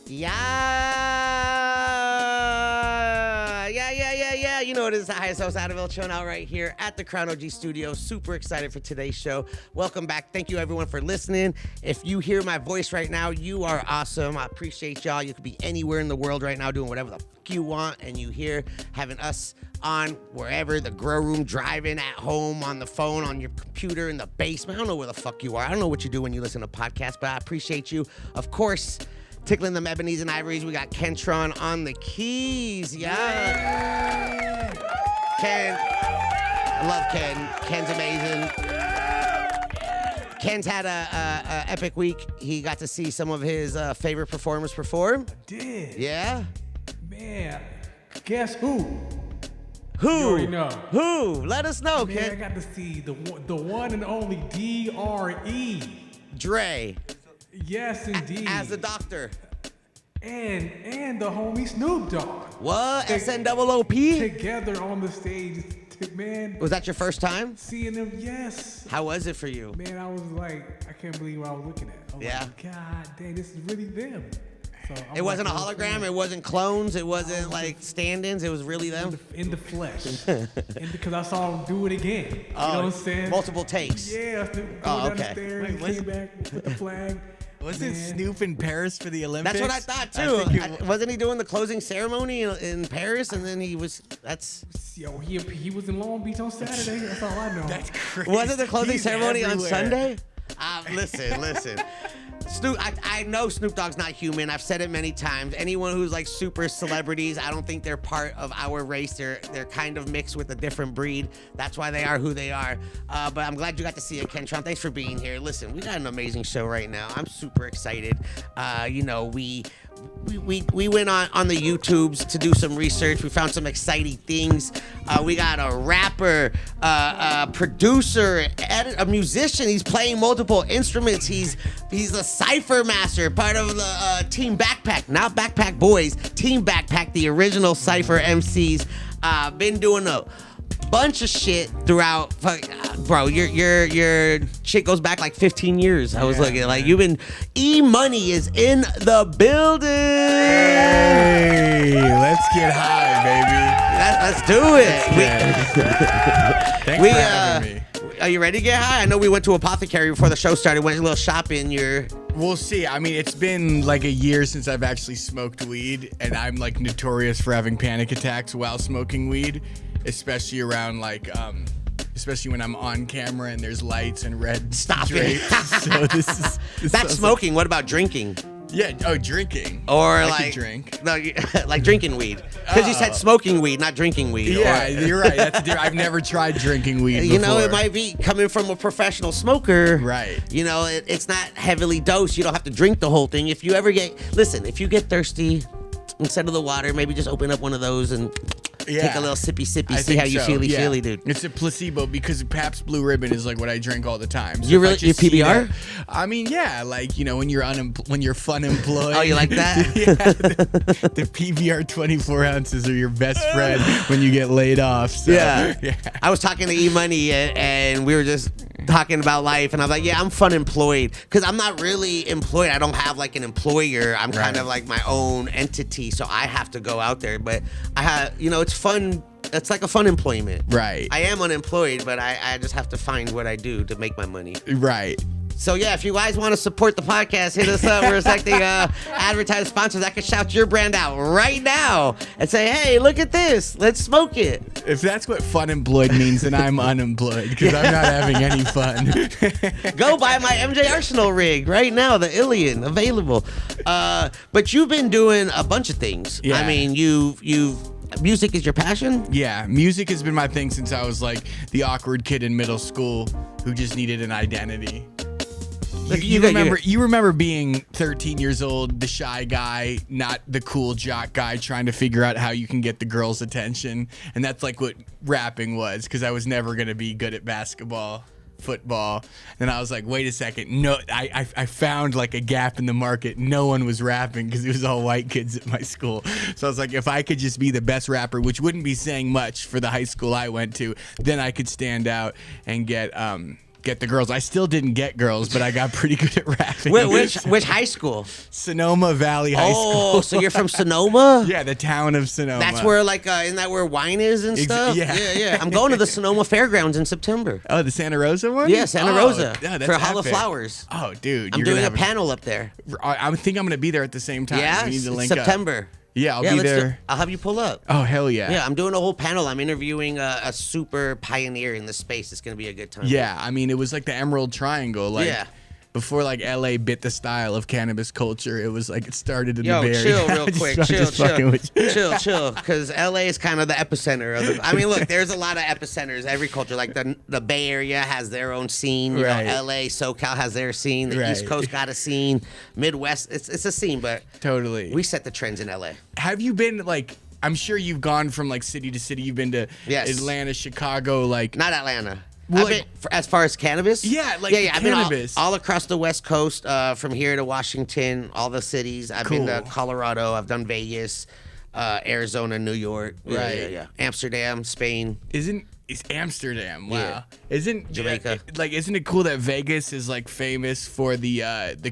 Yeah. You know it is the highest host Adderville chilling out right here at the Crown OG Studio. Super excited for today's show. Welcome back. Thank you everyone for listening. If you hear my voice right now, you are awesome. I appreciate y'all. You could be anywhere in the world right now doing whatever the fuck you want, and you here having us on wherever, the grow room, driving, at home, on the phone, on your computer, in the basement. I don't know where the fuck you are. I don't know what you do when you listen to podcasts, but I appreciate you. Of course, tickling them ebonies and ivories. We got Kentron on the keys. Yeah. Ken. I love Ken. Ken's amazing. Ken's had a epic week. He got to see some of his favorite performers perform. I did. Yeah. Man, guess who? Who? You already know. Who? Let us know, Man, Ken. I got to see the one and only D.R.E. Dre. Yes, indeed. As the doctor. And the homie Snoop Dogg. What? SNOOP? Together on the stage. Man. Was that your first time? Seeing them, yes. How was it for you? Man, I was like, I can't believe what I was looking at. I was like, God dang, this is really them. So it wasn't a hologram. It wasn't clones. It wasn't like stand-ins. It was really them. In the flesh. And because I saw them do it again. You know what I'm saying? Multiple takes. Yeah. Down the stairs, came back with the flag. Wasn't Snoop in Paris for the Olympics? That's what I thought too. Wasn't he doing the closing ceremony in Paris? And then he was. Yo, he was in Long Beach on Saturday. That's all I know. That's crazy. Was it the closing ceremony on everywhere. Sunday? Listen. Snoop, I know Snoop Dogg's not human. I've said it many times. Anyone who's like super celebrities, I don't think they're part of our race. They're kind of mixed with a different breed. That's why they are who they are. But I'm glad you got to see it, Kentron. Thanks for being here. Listen, we got an amazing show right now. I'm super excited. We went on the YouTubes to do some research. We found some exciting things. We got a rapper, a producer, a musician. He's playing multiple instruments. He's a cipher master, part of the Team Backpack, not Backpack Boys, Team Backpack, the original cipher MCs. Been doing a bunch of shit throughout. Bro, your shit goes back like 15 years. I was looking like you've been. Emoney is in the building. Hey, let's get high, baby. Let's do it. Thanks for having me. Are you ready to get high? I know we went to Apothecary before the show started. Went a little shopping. We'll see. I mean, it's been like a year since I've actually smoked weed, and I'm like notorious for having panic attacks while smoking weed, especially around like especially when I'm on camera and there's lights and red drapes. So this that's smoking. What about drinking? Yeah. Oh, drinking. Or I like could drink. No, like drinking weed. Because you said smoking weed, not drinking weed. Yeah, you're right. That's I've never tried drinking weed before. You know, it might be coming from a professional smoker. Right. You know, it's not heavily dosed. You don't have to drink the whole thing. If you if you get thirsty, instead of the water, maybe just open up one of those and take a little sippy, see how you feely, dude. It's a placebo because Pabst Blue Ribbon is like what I drink all the time. So you PBR? I mean, yeah, like, you know, when you're fun employed. Oh, you like that? Yeah, the PBR 24 ounces are your best friend when you get laid off. So, yeah. I was talking to Emoney and we were just talking about life, and I'm like, yeah, I'm fun employed because I'm not really employed. I don't have like an employer. I'm kind of like my own entity, so I have to go out there. But I have, it's fun. It's like a fun employment. Right. I am unemployed, but I just have to find what I do to make my money. Right. So yeah, if you guys want to support the podcast, hit us up. We're accepting advertised sponsors that can shout your brand out right now and say, hey, look at this. Let's smoke it. If that's what fun employed means, then I'm unemployed because I'm not having any fun. Go buy my MJ Arsenal rig right now, the Ilian, available. But you've been doing a bunch of things. Yeah. I mean, music is your passion? Yeah, music has been my thing since I was like the awkward kid in middle school who just needed an identity. You remember being 13 years old, the shy guy, not the cool jock guy, trying to figure out how you can get the girls' attention. And that's like what rapping was, because I was never going to be good at basketball, football. And I was like, wait a second. No, I found like a gap in the market. No one was rapping because it was all white kids at my school. So I was like, if I could just be the best rapper, which wouldn't be saying much for the high school I went to, then I could stand out and get get the girls. I still didn't get girls, but I got pretty good at rapping. Which high school? Sonoma Valley High School. Oh, so you're from Sonoma? Yeah, the town of Sonoma. That's where isn't that where wine is and stuff? Yeah. I'm going to the Sonoma Fairgrounds in September. Oh, the Santa Rosa one? Yeah, Santa Rosa. Yeah, that's for Hall of epic. Flowers. Oh, dude. I'm doing a panel up there. I think I'm going to be there at the same time. Yeah, We need to link up. September. Yeah, I'll be there. I'll have you pull up. Oh, hell yeah. Yeah, I'm doing a whole panel. I'm interviewing a super pioneer in the space. It's going to be a good time. Yeah, I mean, it was like the Emerald Triangle. Like, before like LA bit the style of cannabis culture, it was like it started in the Bay Area. Chill real quick. Chill. Because LA is kind of the epicenter of the. I mean, look, there's a lot of epicenters. Every culture, like the Bay Area has their own scene. You know, LA, SoCal has their scene. The East Coast got a scene. Midwest, it's a scene, but totally we set the trends in LA. Have you been like? I'm sure you've gone from like city to city. You've been to Atlanta, Chicago, like not Atlanta. Well, I've been, as far as cannabis? Yeah, like I've cannabis. been all across the West Coast, from here to Washington, all the cities. I've been to Colorado. I've done Vegas, Arizona, New York. Yeah. Amsterdam, Spain. It's Amsterdam. Wow. Yeah. Isn't Jamaica. Isn't it cool that Vegas is like famous for the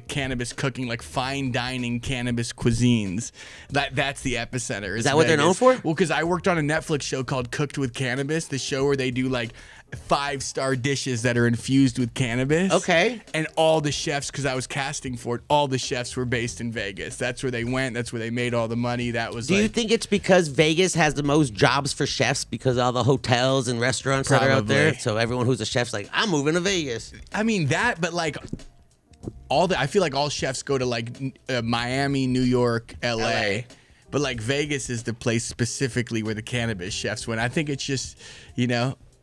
cannabis cooking, like fine dining cannabis cuisines? That's the epicenter. Is that what they're known for? Well, because I worked on a Netflix show called Cooked with Cannabis, the show where they do like 5-star dishes that are infused with cannabis. Okay. And all the chefs, because I was casting for it, all the chefs were based in Vegas. That's where they went. That's where they made all the money. That was. Do you think it's because Vegas has the most jobs for chefs because all the hotels and restaurants that are out there? So everyone who's a chef's like, I'm moving to Vegas. I mean that, but like I feel like all chefs go to like Miami, New York, LA. But like Vegas is the place specifically where the cannabis chefs went. I think it's just,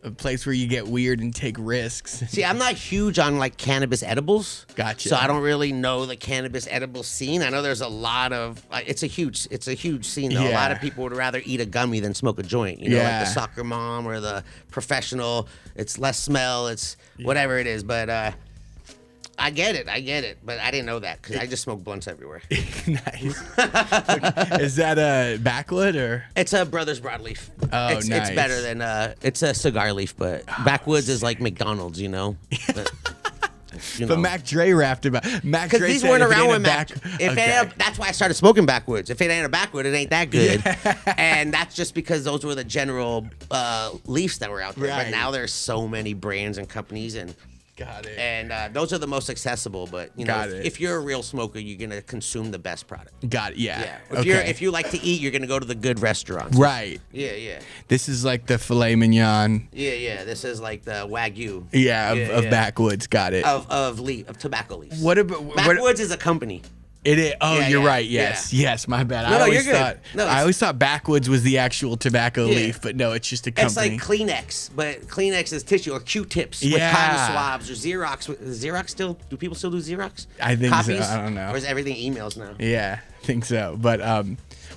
a place where you get weird and take risks. See, I'm not huge on like cannabis edibles. Gotcha. So I don't really know the cannabis edible scene. I know there's a lot of it's a huge scene though. Yeah. A lot of people would rather eat a gummy than smoke a joint. Like the soccer mom or the professional. It's less smell. It's whatever it is. But I get it, but I didn't know that because I just smoke blunts everywhere. Nice. Is that a backwood or? It's a Brothers Broadleaf. Oh, it's better than it's a cigar leaf, but backwoods is like McDonald's, But Mac Dre rapped about Mac Dre. Because these weren't around when Mac. That's why I started smoking backwoods. If it ain't a backwood, it ain't that good. And that's just because those were the general leaves that were out there. Right. But now there's so many brands and companies and. Got it. And those are the most accessible, but if you're a real smoker, you're gonna consume the best product. Got it. Yeah. If you like to eat, you're gonna go to the good restaurants. Right. Yeah. This is like the filet mignon. Yeah. This is like the Wagyu. Of backwoods. Got it. Of tobacco leaves. What about Backwoods is a company. It is. Oh, Yeah, you're yeah, right. Yes. yeah. Yes. My bad. No, you're good. I always thought backwoods was the actual tobacco leaf, but no, it's just a company. It's like Kleenex, but Kleenex is tissue or Q-tips with cotton swabs or Xerox. Xerox still? Do people still do Xerox? I think Copies? so. I don't know. Or is everything emails now? Yeah, I think so. But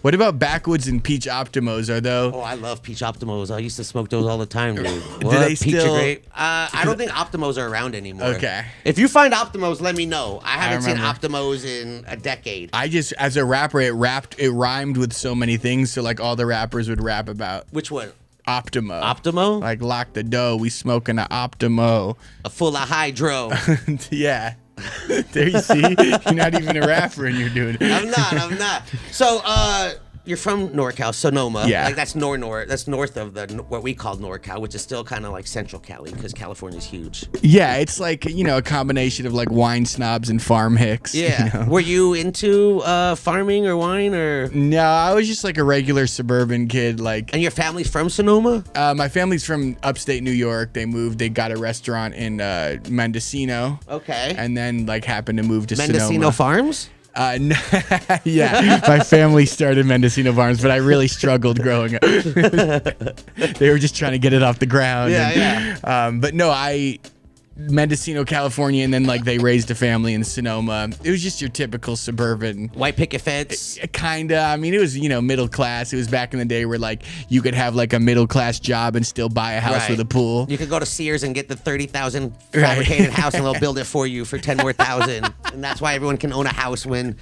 what about backwoods and peach optimos? Are those? Oh, I love peach optimos. I used to smoke those all the time, dude. Do they Peach still? are great. I don't think optimos are around anymore. Okay. If you find optimos, let me know. I haven't seen remember. optimos in a decade. As a rapper, it rhymed with so many things. So like all the rappers would rap about Which one? Optimo. Optimo? Like lock the dough. We smoking a Optimo. A full of hydro. Yeah. There you see. You're not even a rapper and you're doing it. I'm not. So, you're from NorCal, Sonoma. Yeah. Like that's that's north of what we call NorCal, which is still kind of like Central Cali because California's huge. Yeah, it's like, a combination of like wine snobs and farm hicks. Yeah. Were you into farming or wine or? No, I was just like a regular suburban kid. And your family's from Sonoma? My family's from upstate New York. They got a restaurant in Mendocino. Okay. And then like happened to move to Mendocino Sonoma. Farms? Yeah, my family started Mendocino Farms, but I really struggled growing up. They were just trying to get it off the ground. But no, Mendocino, California, and then like they raised a family in Sonoma. It was just your typical suburban White picket fence. Kinda. I mean, it was middle class. It was back in the day where like you could have like a middle class job and still buy a house with a pool. You could go to Sears and get the $30,000 fabricated house, and they'll build it for you for $10,000 more. And that's why everyone can own a house when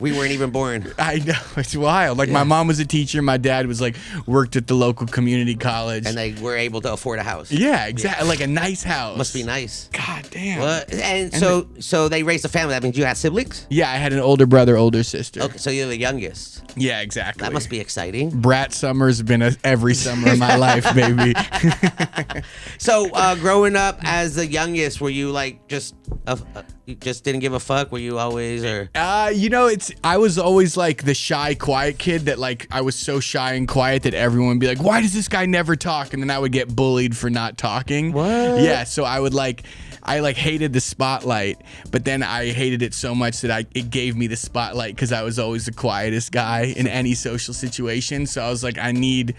We weren't even born. I know, it's wild. Like my mom was a teacher, my dad was like worked at the local community college, And they were able to afford a house. yeah, exactly, like a nice house. Must be nice. God damn. What? And so they raised a family. That means you had siblings? Yeah, I had an older brother, older sister. Okay, so you're the youngest. Yeah, exactly. That must be exciting. Brat summer's been every summer of my life, baby. So growing up as the youngest, were you like just you just didn't give a fuck? Were you always or? I was always like the shy, quiet kid that like I was so shy and quiet that everyone would be like, why does this guy never talk? And then I would get bullied for not talking. What? Yeah, so I hated the spotlight, but then I hated it so much that it gave me the spotlight because I was always the quietest guy in any social situation. So I was like, I need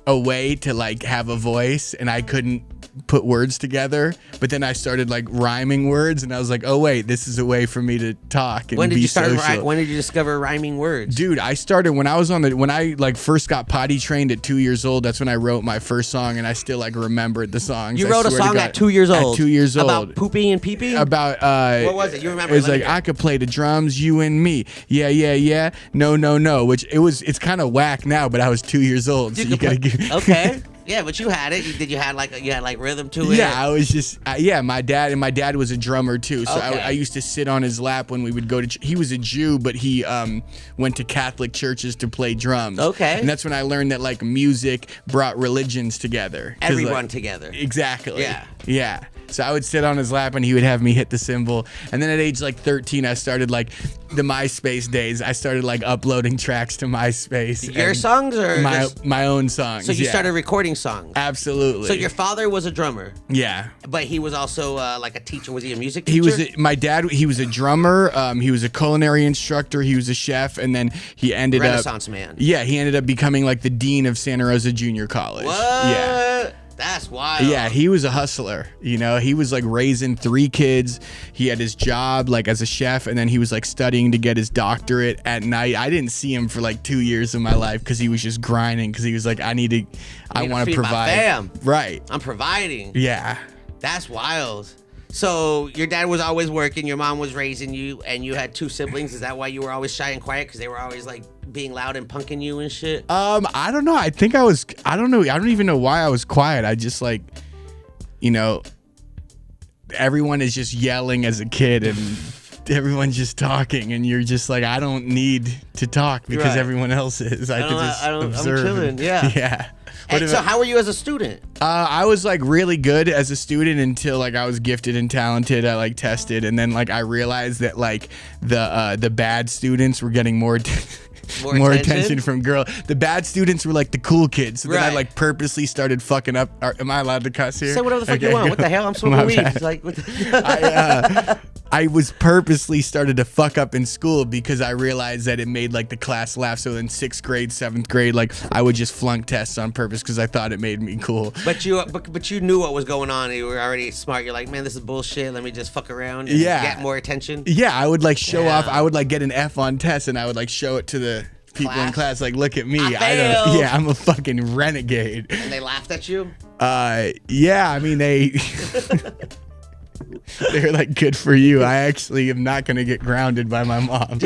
a way to like have a voice, and I couldn't put words together. But then I started like rhyming words, and I was like, oh wait, this is a way for me to talk and be social. When did you discover rhyming words? Dude, I started when I like first got potty trained at 2 years old. That's when I wrote my first song, and I still like remembered the songs. You wrote a song at 2 years old. At 2 years old. About pooping and peeping? About what was it? You remember? It was like I could play the drums, you and me. Yeah, yeah, yeah. No, no, no. Which it's kind of whack now, but I was 2 years old, so you gotta give. Okay. Yeah, but you had it. You had like rhythm to it? Yeah, I was just my dad was a drummer too. So Okay. I used to sit on his lap when we would go to he was a Jew, but he went to Catholic churches to play drums. Okay. And that's when I learned that like music brought religions together. Everyone together. Exactly. Yeah. Yeah. So I would sit on his lap and he would have me hit the cymbal. And then at age like 13, I started like the MySpace days. I started like uploading tracks to MySpace. Your songs or my own songs? So you started recording songs. Absolutely. So your father was a drummer. Yeah. But he was also like a teacher. Was he a music teacher? He was my dad. He was a drummer. He was a culinary instructor. He was a chef, and then he ended Renaissance man. Yeah, he ended up becoming like the dean of Santa Rosa Junior College. What? Yeah. That's wild. Yeah, he was a hustler. He was like raising 3 kids. He had his job like as a chef, and then he was like studying to get his doctorate at night. I didn't see him for like 2 years of my life because he was just grinding. Because he was like, I want to provide. My fam. Right. I'm providing. Yeah. That's wild. So your dad was always working, your mom was raising you, and you had 2 siblings. Is that why you were always shy and quiet? Because they were always like being loud and punking you and shit? I don't know. I don't know. I don't even know why I was quiet. I just like, everyone is just yelling as a kid and everyone's just talking, and you're just like, I don't need to talk because everyone else is. I could just observe. I'm chilling. Yeah. Yeah. And so how were you as a student? I was like really good as a student until like I was gifted and talented. I like tested, and then like I realized that like the bad students were getting more attention from girls. The bad students were like the cool kids. So then I like purposely started fucking up. Am I allowed to cuss here? Say whatever the fuck you want. What the hell? I'm smoking weed. It's like, I was purposely started to fuck up in school because I realized that it made like the class laugh. So in 6th grade, 7th grade, like I would just flunk tests on purpose because I thought it made me cool. But you knew what was going on. You were already smart. You're like, man, this is bullshit. Let me just fuck around and get more attention. Yeah, I would like show off. I would like get an F on tests, and I would like show it to the people in class, like, look at me. I'm a fucking renegade. And they laughed at you? Yeah, I mean, they're like, good for you. I actually am not gonna get grounded by my mom.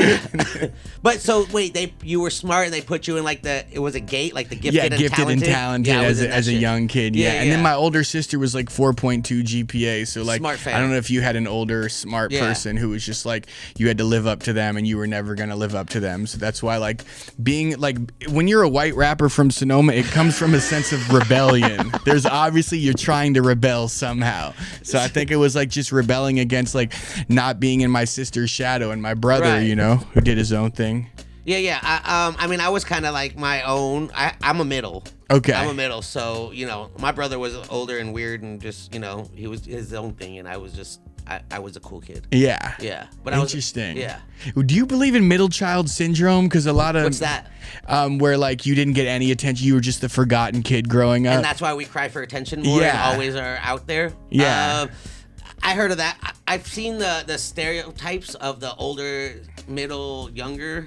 But so wait, you were smart and they put you in like it was a gate, like the gifted and talented as a young kid. Yeah. And then my older sister was like 4.2 GPA. So like, I don't know if you had an older smart person who was just like, you had to live up to them and you were never gonna live up to them. So that's why like being like, when you're a white rapper from Sonoma, it comes from a sense of rebellion. There's obviously you're trying to rebel somehow. So I think it was like just rebelling against like not being in my sister's shadow, and my brother, who did his own thing. Yeah. I mean, I was kind of like my own. I'm a middle. Okay. I'm a middle. So my brother was older and weird, and just he was his own thing, and I was just I was a cool kid. Yeah. Yeah. But interesting. Yeah. Do you believe in middle child syndrome? Because a lot of what's that? Where like you didn't get any attention, you were just the forgotten kid growing up, and that's why we cry for attention more and always are out there. Yeah. I heard of that. I've seen the stereotypes of the older, middle, younger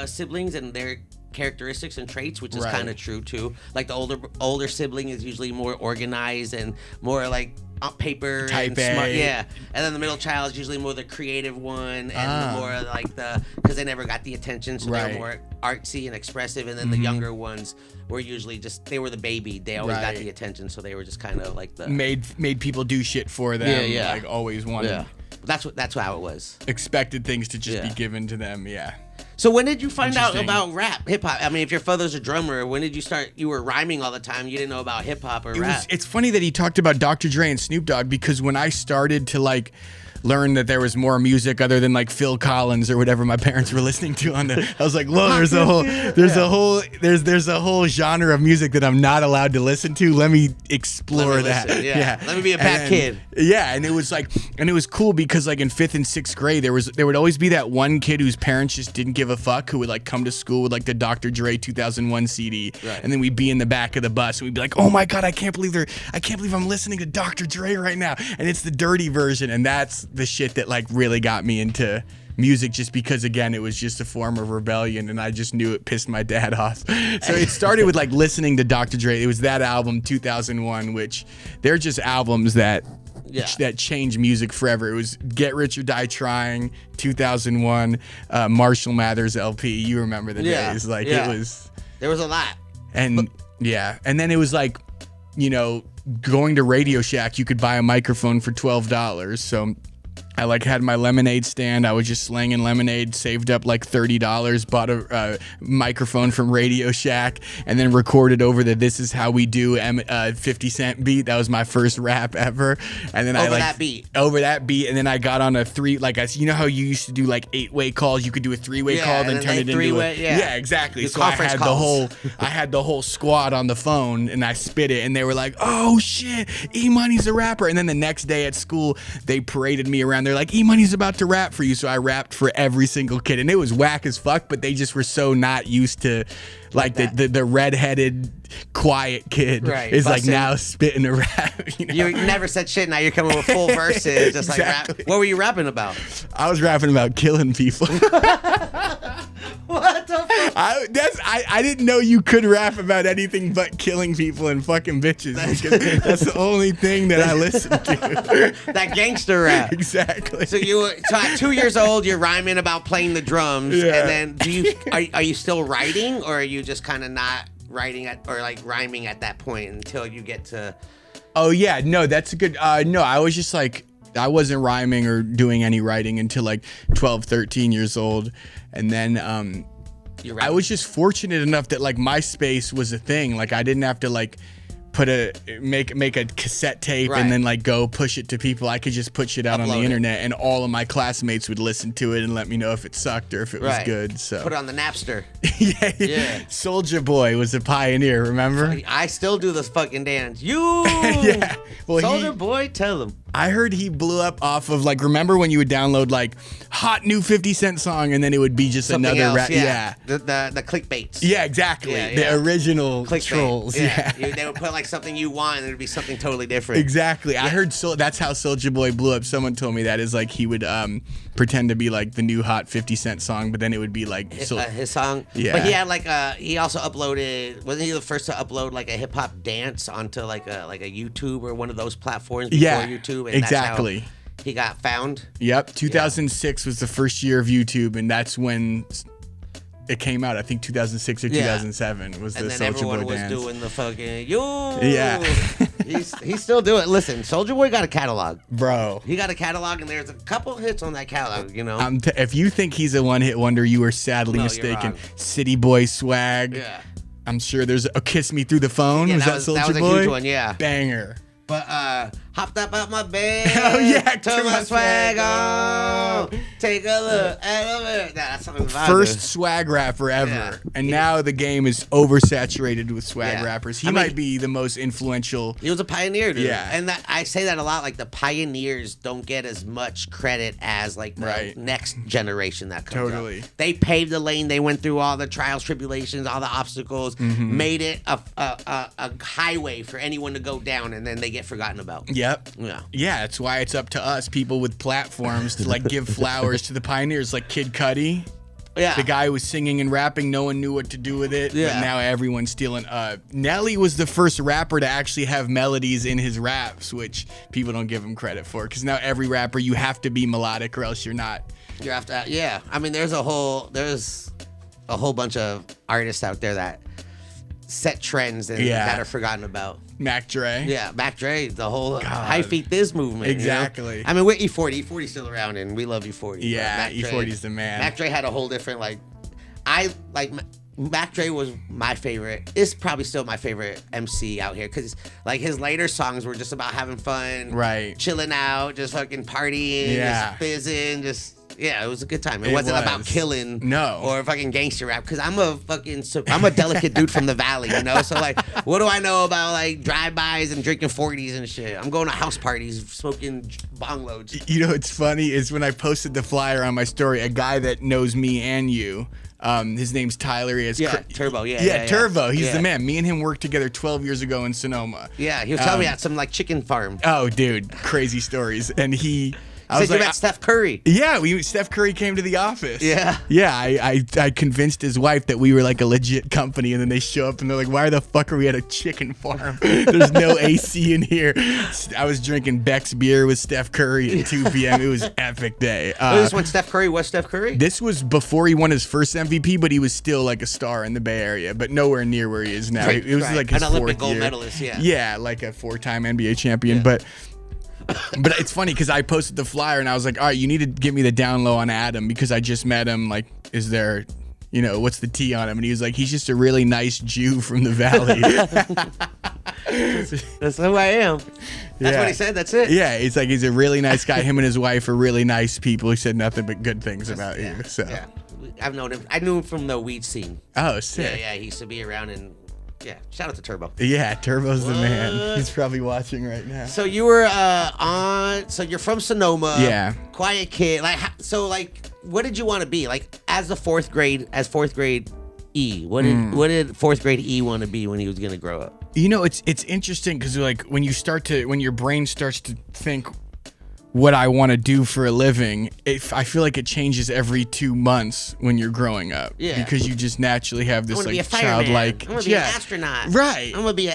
siblings, and they're characteristics and traits, which is Right. kind of true too. Like the older sibling is usually more organized and more like on paper Type and A. smart. Yeah, and then the middle child is usually more the creative one and the more like because they never got the attention, so Right. they're more artsy and expressive. And then the younger ones were usually they were the baby. They always got Right. the attention, so they were just kind of like the Made people do shit for them. Yeah. Like always wanted. yeah. That's how it was. Expected things to just Yeah. be given to them. Yeah. So when did you find out Interesting. about rap, hip hop? I mean, if your father's a drummer, when did you start? You were rhyming all the time. You didn't know about hip hop or rap. It's funny that he talked about Dr. Dre and Snoop Dogg, because when I started to like learn that there was more music other than like Phil Collins or whatever my parents were listening to I was like, whoa, there's a whole genre of music that I'm not allowed to listen to. Let me explore Let me that. listen, yeah. Let me be a bad kid. Yeah, and it was cool because like in 5th and 6th grade there would always be that one kid whose parents just didn't give a fuck, who would like come to school with like the Dr. Dre 2001 CD, Right. and then we'd be in the back of the bus and we'd be like, oh my god, I can't believe I'm listening to Dr. Dre right now, and it's the dirty version, and that's the shit that like really got me into music, just because again it was just a form of rebellion and I just knew it pissed my dad off. So it started with like listening to Dr. Dre. It was that album 2001, which they're just albums that changed music forever. It was Get Rich or Die Trying, 2001, Marshall Mathers LP. You remember the days. Like it was, there was a lot. and and then it was like, you know, going to Radio Shack, you could buy a microphone for $12. So I like had my lemonade stand. I was just slanging lemonade, saved up like $30, bought a microphone from Radio Shack, and then recorded over the "This Is How We Do" 50 Cent beat. That was my first rap ever. And then over that beat, and then I got on a you know how you used to do like 8-way calls? You could do a 3-way call, then turn it into a exactly. The so I had the whole squad on the phone, and I spit it, and they were like, "Oh shit, Emoney's a rapper." And then the next day at school, they paraded me around. They're like, Emoney's about to rap for you. So I rapped for every single kid, and it was whack as fuck, but they just were so not used to like the redheaded quiet kid is like now spitting a rap. You never said shit. Now you're coming with full verses, just like rap. What were you rapping about? I was rapping about killing people. What the fuck? I didn't know you could rap about anything but killing people and fucking bitches, because that's the only thing that I listen to. That gangster rap. Exactly. So at 2 years old, you're rhyming about playing the drums, and then are you still writing, or are you just kind of not writing or like rhyming at that point until you get to? Oh yeah, no, that's a good. No, I was just like, I wasn't rhyming or doing any writing until like 12, 13 years old, and then I was just fortunate enough that like MySpace was a thing. Like I didn't have to like make a cassette tape and then like go push it to people. I could just put shit out on the internet, and all of my classmates would listen to it and let me know if it sucked or if it was good. So put it on the Napster. yeah. Soulja Boy was a pioneer, remember? I still do this fucking dance. Yeah. Well, Soulja Boy, tell him. I heard he blew up off of like, remember when you would download like hot new 50 Cent song, and then it would be just something another else, rap. Yeah. The clickbaits. Yeah, exactly. The original clickbait. trolls. They would put like something you want, and it would be something totally different. Exactly. I heard that's how Soulja Boy blew up. Someone told me that is like he would pretend to be like the new hot 50 Cent song, but then it would be like his song. Yeah. But he had like he also uploaded. Wasn't he the first to upload like a hip hop dance onto like a YouTube or one of those platforms before YouTube? And exactly. That's how he got found. Yep. 2006 was the first year of YouTube, and that's when it came out. I think 2006 or 2007 was the Soulja Boy dance. And then everyone was doing the fucking he's still doing it. Listen, Soulja Boy got a catalog, bro. He got a catalog, and there's a couple hits on that catalog. You know, if you think he's a one-hit wonder, you are sadly mistaken. City Boy Swag. Yeah. I'm sure there's a Kiss Me Through the Phone. Yeah, was that Soulja Boy? That was a huge one. Yeah. Banger. But hopped up out my bed. Oh yeah, turn my swag on. Take a look at it. That's something first swag rapper ever, and now the game is oversaturated with swag rappers. He might be the most influential. He was a pioneer, dude. Yeah, and I say that a lot. Like the pioneers don't get as much credit as like the next generation that comes up. They paved the lane. They went through all the trials, tribulations, all the obstacles, made it a highway for anyone to go down, and then they get forgotten about. Yep. Yeah, that's why it's up to us, people with platforms, to like give flowers to the pioneers, like Kid Cudi. Yeah. The guy who was singing and rapping, no one knew what to do with it. Yeah. But now everyone's stealing. Nelly was the first rapper to actually have melodies in his raps, which people don't give him credit for. Because now every rapper, you have to be melodic or else you're not. You have to, yeah. I mean, there's a whole bunch of artists out there that set trends and that are forgotten about. Mac Dre. Yeah, Mac Dre, the whole High Feet Thiz movement. Exactly. You know? I mean, we're E40. E40's still around, and we love E40. Yeah, E40's the man. Mac Dre had a whole different, Mac Dre was my favorite. It's probably still my favorite MC out here because, like, his later songs were just about having fun. Right. Chilling out, just fucking partying, just fizzing, it was a good time. It wasn't about killing or fucking gangster rap because I'm a delicate dude from the valley, you know? So, like, what do I know about, like, drive-bys and drinking 40s and shit? I'm going to house parties, smoking bong loads. You know what's funny is when I posted the flyer on my story, a guy that knows me and you, his name's Tyler. He has Turbo. Turbo. He's the man. Me and him worked together 12 years ago in Sonoma. Yeah, he was telling me at some, like, chicken farm. Oh, dude, crazy stories. And I was like, you met Steph Curry. Yeah, Steph Curry came to the office. Yeah. Yeah, I convinced his wife that we were like a legit company, and then they show up and they're like, why the fuck are we at a chicken farm? There's no AC in here. I was drinking Beck's beer with Steph Curry at 2 p.m. It was an epic day. This when Steph Curry was Steph Curry? This was before he won his first MVP, but he was still like a star in the Bay Area, but nowhere near where he is now. Right, it was like his an Olympic fourth gold year. medalist, yeah. Yeah, like a 4-time NBA champion, but it's funny because I posted the flyer and I was like, all right, you need to give me the down low on Adam because I just met him. Like, is there, what's the T on him? And he was like, he's just a really nice Jew from the valley. That's who I am. That's what he said. That's it. Yeah, it's like he's a really nice guy. Him and his wife are really nice people. He said nothing but good things about you. So I've known him. I knew him from the weed scene. Oh, sick. Yeah, he used to be around and. Yeah, shout out to Turbo. Yeah, Turbo's the man. He's probably watching right now. So you were so you're from Sonoma. Yeah. Quiet kid. What did you want to be? Like, as fourth grade E, what did fourth grade E want to be when he was going to grow up? It's interesting because, like, when your brain starts to think what I want to do for a living, I feel like it changes every 2 months when you're growing up. Yeah. Because you just naturally have this, like, childlike. I'm going to be an astronaut. Right. I'm going to be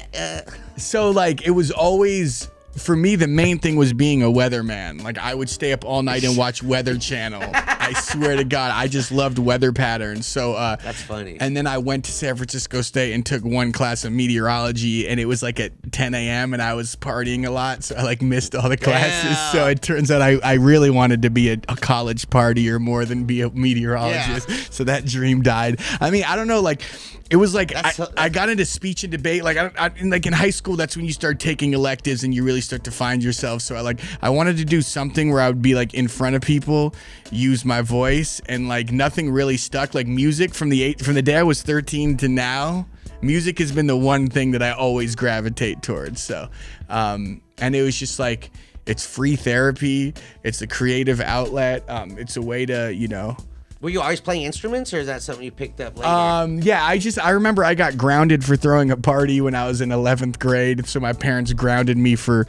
So, like, it was always... For me, the main thing was being a weatherman. Like, I would stay up all night and watch Weather Channel. I swear to God, I just loved weather patterns. So that's funny. And then I went to San Francisco State and took one class of meteorology, and it was like at 10 a.m. and I was partying a lot, so I like missed all the classes. Yeah. So it turns out I really wanted to be a college partier more than be a meteorologist. Yeah. So that dream died. I mean, I don't know, like. It was like I got into speech and debate. Like in high school, that's when you start taking electives and you really start to find yourself. So I wanted to do something where I would be like in front of people, use my voice, and like nothing really stuck. Like music from the day I was 13 to now, music has been the one thing that I always gravitate towards. So, and it was just like it's free therapy. It's a creative outlet. It's a way to Were you always playing instruments, or is that something you picked up later? Yeah, I remember I got grounded for throwing a party when I was in 11th grade. So my parents grounded me for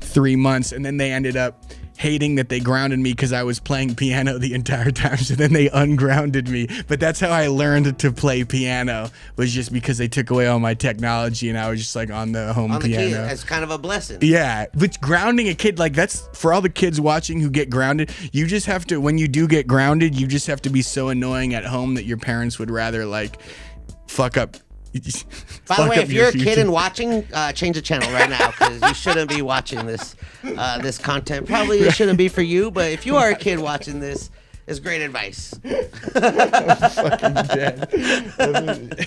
3 months, and then they ended up hating that they grounded me because I was playing piano the entire time. So then they ungrounded me. But that's how I learned to play piano, was just because they took away all my technology and I was just like on the home piano. It's kind of a blessing. Yeah, but grounding a kid, like that's for all the kids watching who get grounded. You just have to, when you do get grounded, you just have to be so annoying at home that your parents would rather like fuck up. By the way, if you're a kid and watching, change the channel right now because you shouldn't be watching this content. Probably it shouldn't be for you, but if you are a kid watching this, it's great advice. I'm fucking dead.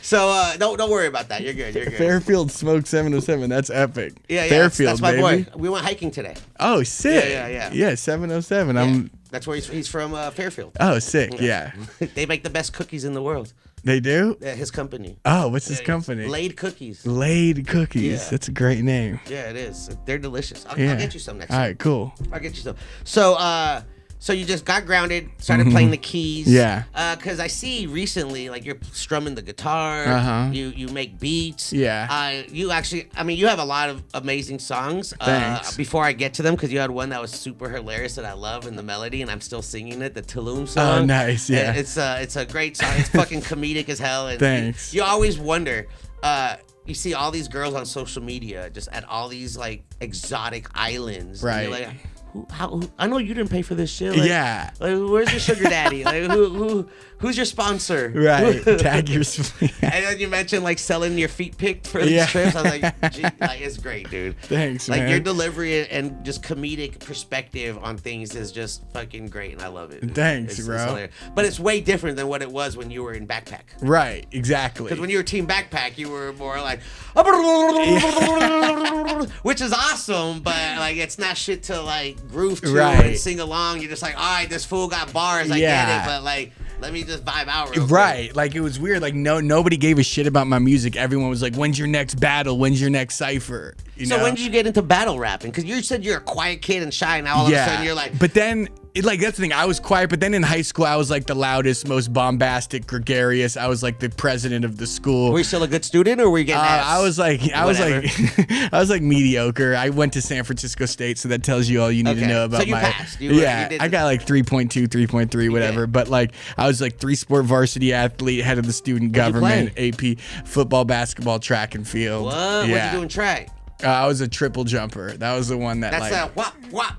So don't worry about that. You're good. Fairfield Smoke 707. That's epic. Yeah. Fairfield, that's my baby. boy. We went hiking today. Oh, sick. Yeah, 707. Yeah. That's where he's from, Fairfield. Oh, sick. Yeah. They make the best cookies in the world. They do? Yeah, his company. Oh, what's his company? Laid Cookies. Laid Cookies. Yeah. That's a great name. Yeah, it is. They're delicious. I'll get you some next time. All right, cool. I'll get you some. So you just got grounded, started playing the keys. Yeah. Because I see recently, like, you're strumming the guitar. You make beats. Yeah. You actually, I mean, you have a lot of amazing songs. Thanks. Before I get to them, because you had one that was super hilarious that I love in the melody, and I'm still singing it, the Tulum song. Oh, nice. Yeah. It's a great song. It's fucking comedic as hell. And Thanks. You always wonder. You see all these girls on social media just at all these like exotic islands. Right. And you're like, I know you didn't pay for this shit. Like, Yeah. Like, where's your sugar daddy? Like, who's your sponsor? Right. Tag your. And then you mentioned like selling your feet picked for these trips. I was like, gee, like, it's great, dude. Thanks, like man. your delivery and just comedic perspective on things is just fucking great, and I love it. Thanks, it's bro. hilarious. But it's way different than what it was when you were in Backpack. Right. Exactly. Because when you were Team Backpack, you were more like, which is awesome, but like it's not shit to like groove to and sing along. You're just like, all right, this fool got bars. I get it, but like, let me just vibe out real quick. Right. Like it was weird. Like nobody gave a shit about my music. Everyone was like, when's your next battle? When's your next cipher? So when did you get into battle rapping? Because you said you're a quiet kid and shy, and now all of a sudden you're like. But then, like that's the thing. I was quiet, but then in high school, I was like the loudest, most bombastic, gregarious. I was like the president of the school. Were you still a good student, or were you getting Fs? I was like mediocre. I went to San Francisco State, so that tells you all you need to know about so you passed. I got like 3.2, 3.3, whatever. Okay. But like I was like 3-sport varsity athlete, head of the student government, AP football, basketball, track and field. What? Yeah. What did you do in track? I was a triple jumper. That was the one that That's like. That's wah.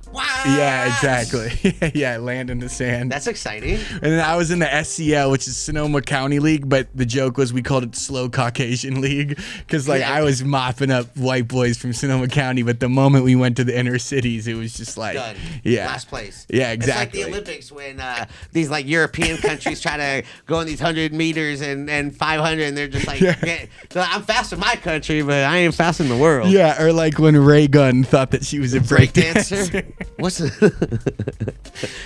Yeah, exactly. Yeah, land in the sand. That's exciting. And then I was in the SCL, which is Sonoma County League, but the joke was we called it Slow Caucasian League because like I was mopping up white boys from Sonoma County, but the moment we went to the inner cities, it was just like, done. Yeah, Last place. Yeah, exactly. It's like the Olympics when these like European countries try to go in these 100 meters and 500, and they're just like, I'm fast in my country, but I ain't fast in the world. Yeah, or like when Ray Gunn thought that she was a breakdancer. What's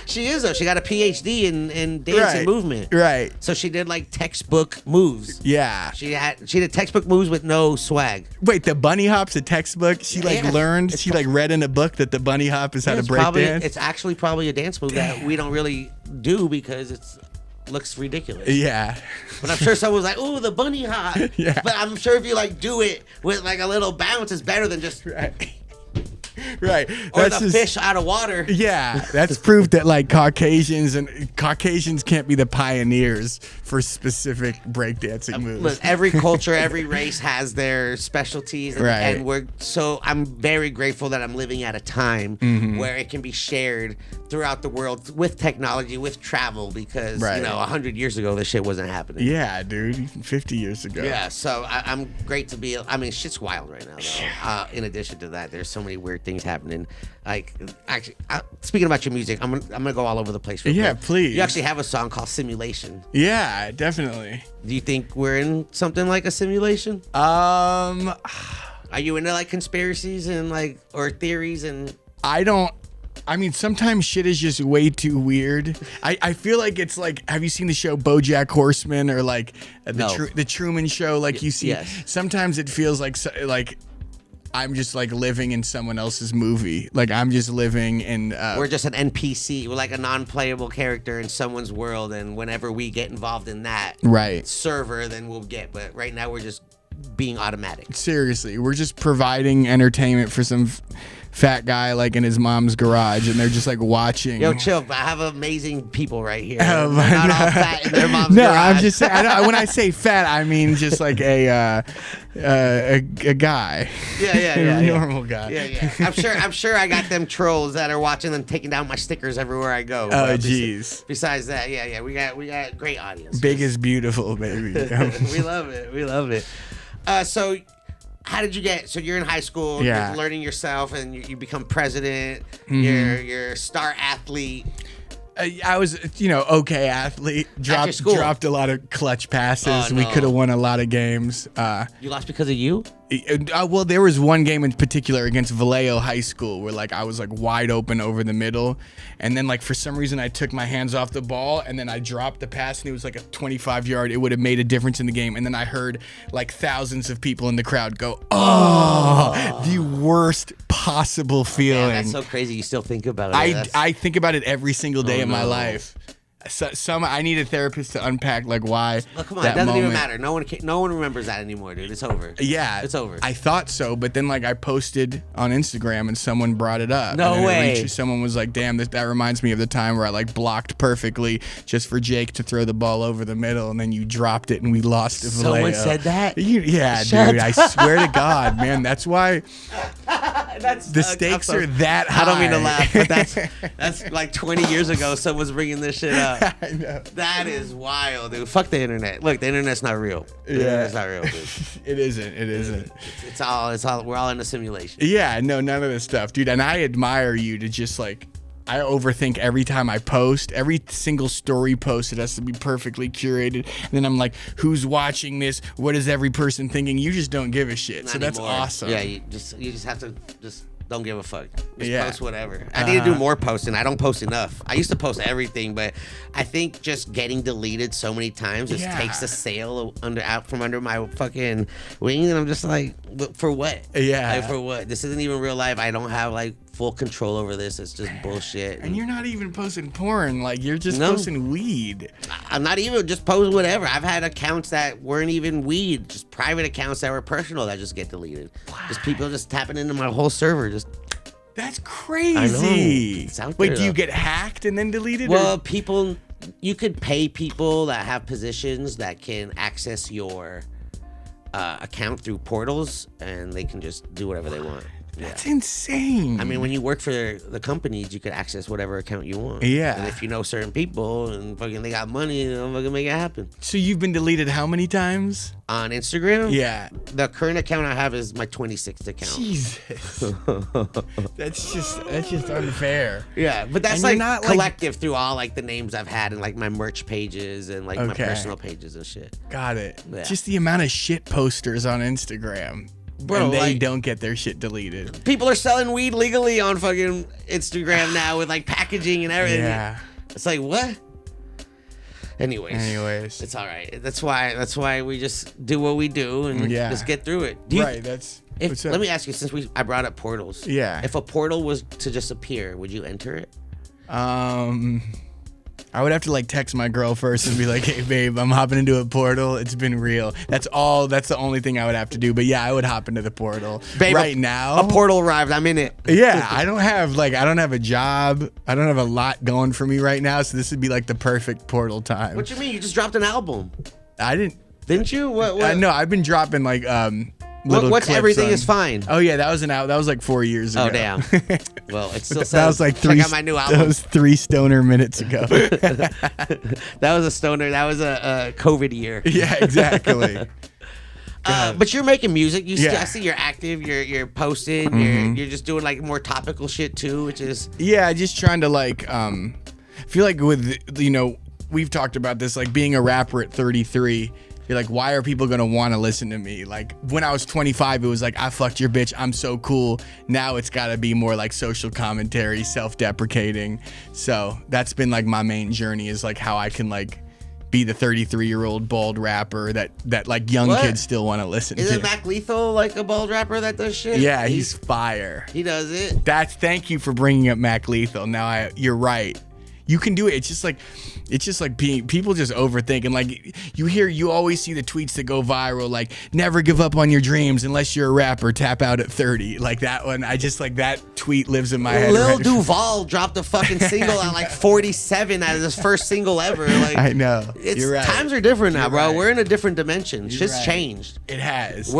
she is though. She got a PhD in dance and movement. Right. So she did like textbook moves. Yeah. She did textbook moves with no swag. Wait, the bunny hop's a textbook? She learned. She like read in a book that the bunny hop is how to break dance. It's actually probably a dance move that we don't really do because it's looks ridiculous. Yeah. But I'm sure someone's like, ooh, the bunny hop. Yeah. But I'm sure if you like do it with like a little bounce, it's better than just Right. Or the fish out of water. Yeah. That's proof that like Caucasians can't be the pioneers for specific breakdancing moves. Look, every culture, every race has their specialties. And I'm very grateful that I'm living at a time where it can be shared throughout the world with technology, with travel, because 100 years ago this shit wasn't happening. Yeah, dude, even 50 years ago. Yeah, so I'm great to be. I mean, shit's wild right now, though. In addition to that, there's so many weird things happening. Like, actually, speaking about your music, I'm gonna go all over the place. Yeah, quick. please. You actually have a song called "Simulation." Yeah, definitely. Do you think we're in something like a simulation? Are you into like conspiracies and like or theories and? I mean, sometimes shit is just way too weird. I feel like it's like, have you seen the show BoJack Horseman or like the Truman Show? Like you see, yes. Sometimes it feels like I'm just like living in someone else's movie. Like I'm just living in. We're just an NPC. We're like a non-playable character in someone's world, and whenever we get involved in that server, then we'll get. But right now, we're just being automatic. Seriously, we're just providing entertainment for some fat guy like in his mom's garage, and they're just like watching. Yo, chill. I have amazing people right here. They're not all fat in their mom's garage. No, I'm just saying. When I say fat, I mean just like a guy. Yeah. Normal guy. Yeah. I'm sure I got them trolls that are watching them taking down my stickers everywhere I go. Oh, jeez. Besides that, yeah, we got great audience. Big is beautiful, baby. We love it. So how did you get? So you're in high school, you're learning yourself, and you become president. You're a star athlete. I was, okay athlete. Dropped a lot of clutch passes. We could have won a lot of games. You lost because of you? Well, there was one game in particular against Vallejo High School where like I was like wide open over the middle, and then like for some reason I took my hands off the ball and then I dropped the pass and it was like a 25-yard. It would have made a difference in the game. And then I heard like thousands of people in the crowd go, "Oh, the worst possible feeling." Man, that's so crazy. You still think about it. I think about it every single day of my life. So, I need a therapist to unpack like why. Well, come on, it doesn't even matter. No one remembers that anymore, dude. It's over. Yeah, it's over. I thought so, but then like I posted on Instagram and someone brought it up. No way. Someone was like, "Damn, that reminds me of the time where I like blocked perfectly just for Jake to throw the ball over the middle, and then you dropped it and we lost to Vallejo." Someone said that? Yeah, Shut dude. I swear to God, man. That's why the stakes are that high. I don't mean to laugh, but that's like 20 years ago. Someone's bringing this shit up. I know. That is wild, dude. Fuck the internet. Look, the internet's not real. The internet's not real, dude. It isn't. It's all. We're all in a simulation. Yeah, no, none of this stuff, dude. And I admire you to just like. I overthink every time I post. Every single story post, it has to be perfectly curated. And then I'm like, who's watching this? What is every person thinking? You just don't give a shit. Not so that's anymore. awesome. Yeah, you just have to just don't give a fuck. Just Yeah. post whatever. I need to do more posting. I don't post enough. I used to post everything, but I think just getting deleted so many times just takes the sail out from under my fucking wing, and I'm just like, for what? Yeah. Like, for what? This isn't even real life. I don't have like full control over this. It's just bullshit. And you're not even posting porn. Like, you're just No. posting weed. I'm not even just post whatever. I've had accounts that weren't even weed, just private accounts that were personal that just get deleted. Just people just tapping into my whole server. Just That's crazy. I know. It's out Wait, there, do you though. get hacked and then deleted? well, or? people, you could pay people that have positions that can access your account through portals, and they can just do whatever they want. That's insane. I mean, when you work for the companies, you could access whatever account you want. Yeah. And if you know certain people and fucking they got money, they'll fucking make it happen. So you've been deleted how many times? On Instagram? Yeah. The current account I have is my 26th account. Jesus. that's just unfair. Yeah, but that's And like you're not, like- collective through all like the names I've had and like my merch pages and like my Okay. personal pages and shit. Got it. Yeah. Just the amount of shit posters on Instagram. Bro, and they like- don't get their shit deleted. People are selling weed legally on fucking Instagram now with like packaging and everything. Yeah. It's like what? Anyways. It's all right. That's why we just do what we do and Yeah. just get through it. Right, that's what's up. Let me ask you, since I brought up portals. Yeah. If a portal was to just appear, would you enter it? I would have to like text my girl first and be like, "Hey babe, I'm hopping into a portal. It's been real." That's the only thing I would have to do. But yeah, I would hop into the portal. Babe, right now. a portal arrived. I'm in it. Yeah, I don't have a job. I don't have a lot going for me right now, so this would be like the perfect portal time. What you mean? You just dropped an album, I didn't you? What? no, I've been dropping like little What's clips Everything on- Is Fine? Oh yeah, that was like 4 years ago. Oh damn. Well, it's still. That was like check out my new album. That was 3 stoner minutes ago. That was a stoner. That was a COVID year. Yeah, exactly. But you're making music. Yeah. I see you're active. You're posting. You're just doing like more topical shit too, which is. Yeah, just trying to like feel like with we've talked about this, like being a rapper at 33. You're like, why are people gonna want to listen to me? Like when I was 25, it was like, I fucked your bitch, I'm so cool. Now it's gotta be more like social commentary, self-deprecating. So that's been like my main journey, is like how I can like be the 33-year-old bald rapper that like young What? kids still want to listen Isn't to. Mac Lethal like a bald rapper that does shit? Yeah, he's fire. He does it. Thank you for bringing up Mac Lethal. Now you're right. You can do it. It's just like people just overthink, and like you always see the tweets that go viral, like never give up on your dreams unless you're a rapper, tap out at 30. Like that one, I just like that tweet lives in my head. Lil right? Duval dropped a fucking single at like 47 as his first single ever. Like I know. It's, You're right. Times are different now, You're bro. right. We're in a different dimension. Shit's right. changed. It has.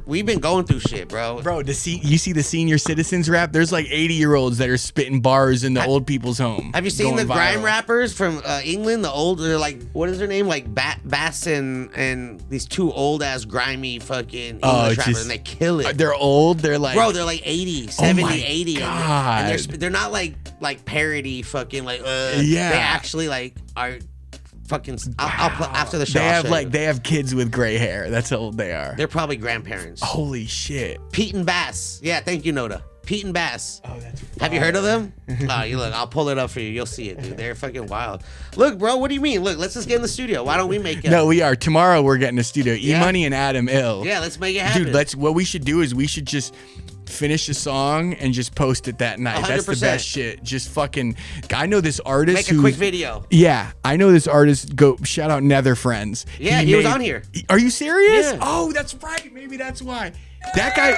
We've been going through shit, bro. Bro, you see the senior citizens rap? There's like 80-year-olds that are spitting bars in the old people's home. Have you seen the going grime viral. rappers from England? The old, they're like, what is their name? Like Bass and these two old ass grimy fucking English rappers, and they kill it. They're old. They're like, Bro, they're like 80, 70, my 80. God. And they're not like parody fucking like, Yeah. They actually like are fucking. I'll put after the show. They have kids with gray hair. That's how old they are. They're probably grandparents. Holy shit. Pete and Bass. Yeah, thank you, Noda. Pete and Bass. Oh, that's fire. Have you heard of them? You look. I'll pull it up for you. You'll see it, dude. They're fucking wild. Look, bro. What do you mean? Look, let's just get in the studio. Why don't we make it? No, we are. Tomorrow we're getting a studio. Emoney and Adam Ill. Yeah, let's make it happen. Dude, what we should do is we should just finish a song and just post it that night. 100%. That's the best shit. Just fucking. I know this artist. Make a quick video. Yeah, I know this artist. Go shout out Nether Friends. Yeah, he was on here. Are you serious? Yeah. Oh, that's right. Maybe that's why. That guy.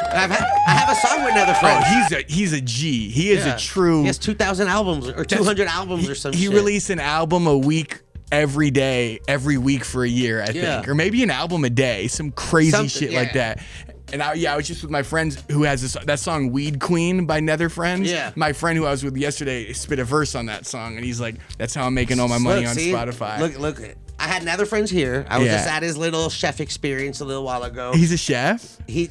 I have a song with Nether Friends. Oh, he's a G. He is a true. He has 2,000 albums or 200 albums or some shit. He released an album a week every day, every week for a year, I think. Or maybe an album a day. Some crazy shit like that. And I was just with my friends who has that song Weed Queen by Nether Friends. Yeah. My friend who I was with yesterday spit a verse on that song, and he's like, that's how I'm making all my money on Spotify. Look. I had Nether Friends here. I was just at his little chef experience a little while ago. He's a chef? He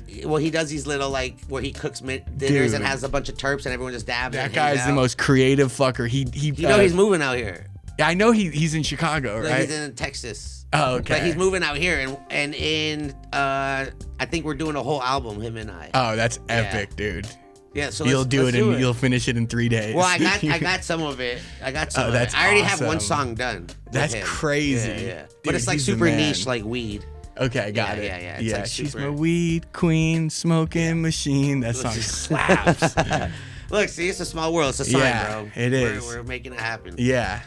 does these little, like, where he cooks dinners and has a bunch of terps and everyone just dabs. That guy's the most creative fucker. He's moving out here. I know he's in Chicago, right? He's in Texas. Oh, okay. But he's moving out here, and in I think we're doing a whole album, him and I. Oh, that's epic, dude. Yeah, so you'll you'll finish it in 3 days. Well, I got some of it. I already have one song done. That's crazy. Yeah. Dude, but it's like super niche, like weed. Okay, got it. Yeah. Yeah, like she's my weed queen, smoking machine. That song slaps. Look, see, it's a small world. It's a sign, bro. It is. We're making it happen. Yeah.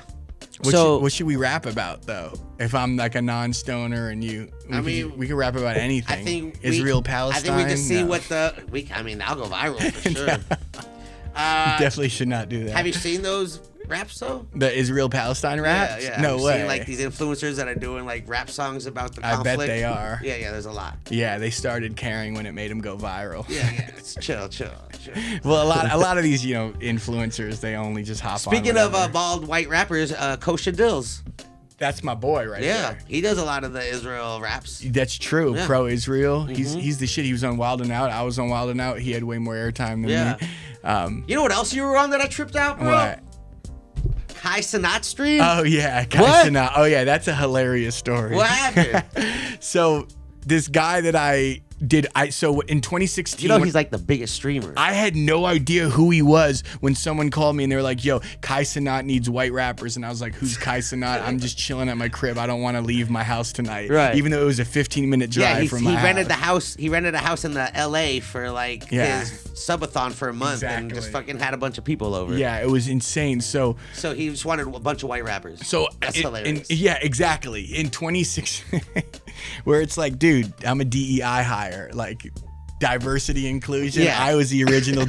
What should we rap about though? If I'm like a non-stoner and you, we can rap about anything. I think Israel, Palestine. I think we just see what I'll go viral for sure. You definitely should not do that. Have you seen those raps though? The Israel Palestine raps? Yeah. No way. Seen, like these influencers that are doing like rap songs about the conflict. I bet they are. Yeah. There's a lot. Yeah, they started caring when it made them go viral. Yeah. It's chill. Well, a lot of these influencers, they only just hop on. Speaking of bald white rappers, Kosha Dills. That's my boy right there. Yeah, he does a lot of the Israel raps. That's true. Yeah. Pro-Israel. He's the shit. He was on Wild 'N Out. I was on Wild 'N Out. He had way more airtime than me. You know what else you were on that I tripped out, bro? What? Kai Cenat stream? Oh, yeah. Kai Cenat. Oh, yeah. That's a hilarious story. What happened? So this guy that so in 2016, you know he's like the biggest streamer. I had no idea who he was when someone called me and they were like, yo, Kai Cenat needs white rappers. And I was like, who's Kai Cenat? I'm just chilling at my crib. I don't want to leave my house tonight. Right. Even though it was a 15-minute drive from my house. He rented a house in the LA for like his subathon for a month and just fucking had a bunch of people over. Yeah, it was insane. So he just wanted a bunch of white rappers. So that's hilarious. Yeah, exactly. In 2016, where it's like, dude, I'm a DEI hire. Like diversity inclusion. Yeah. I was the original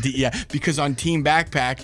because on Team Backpack,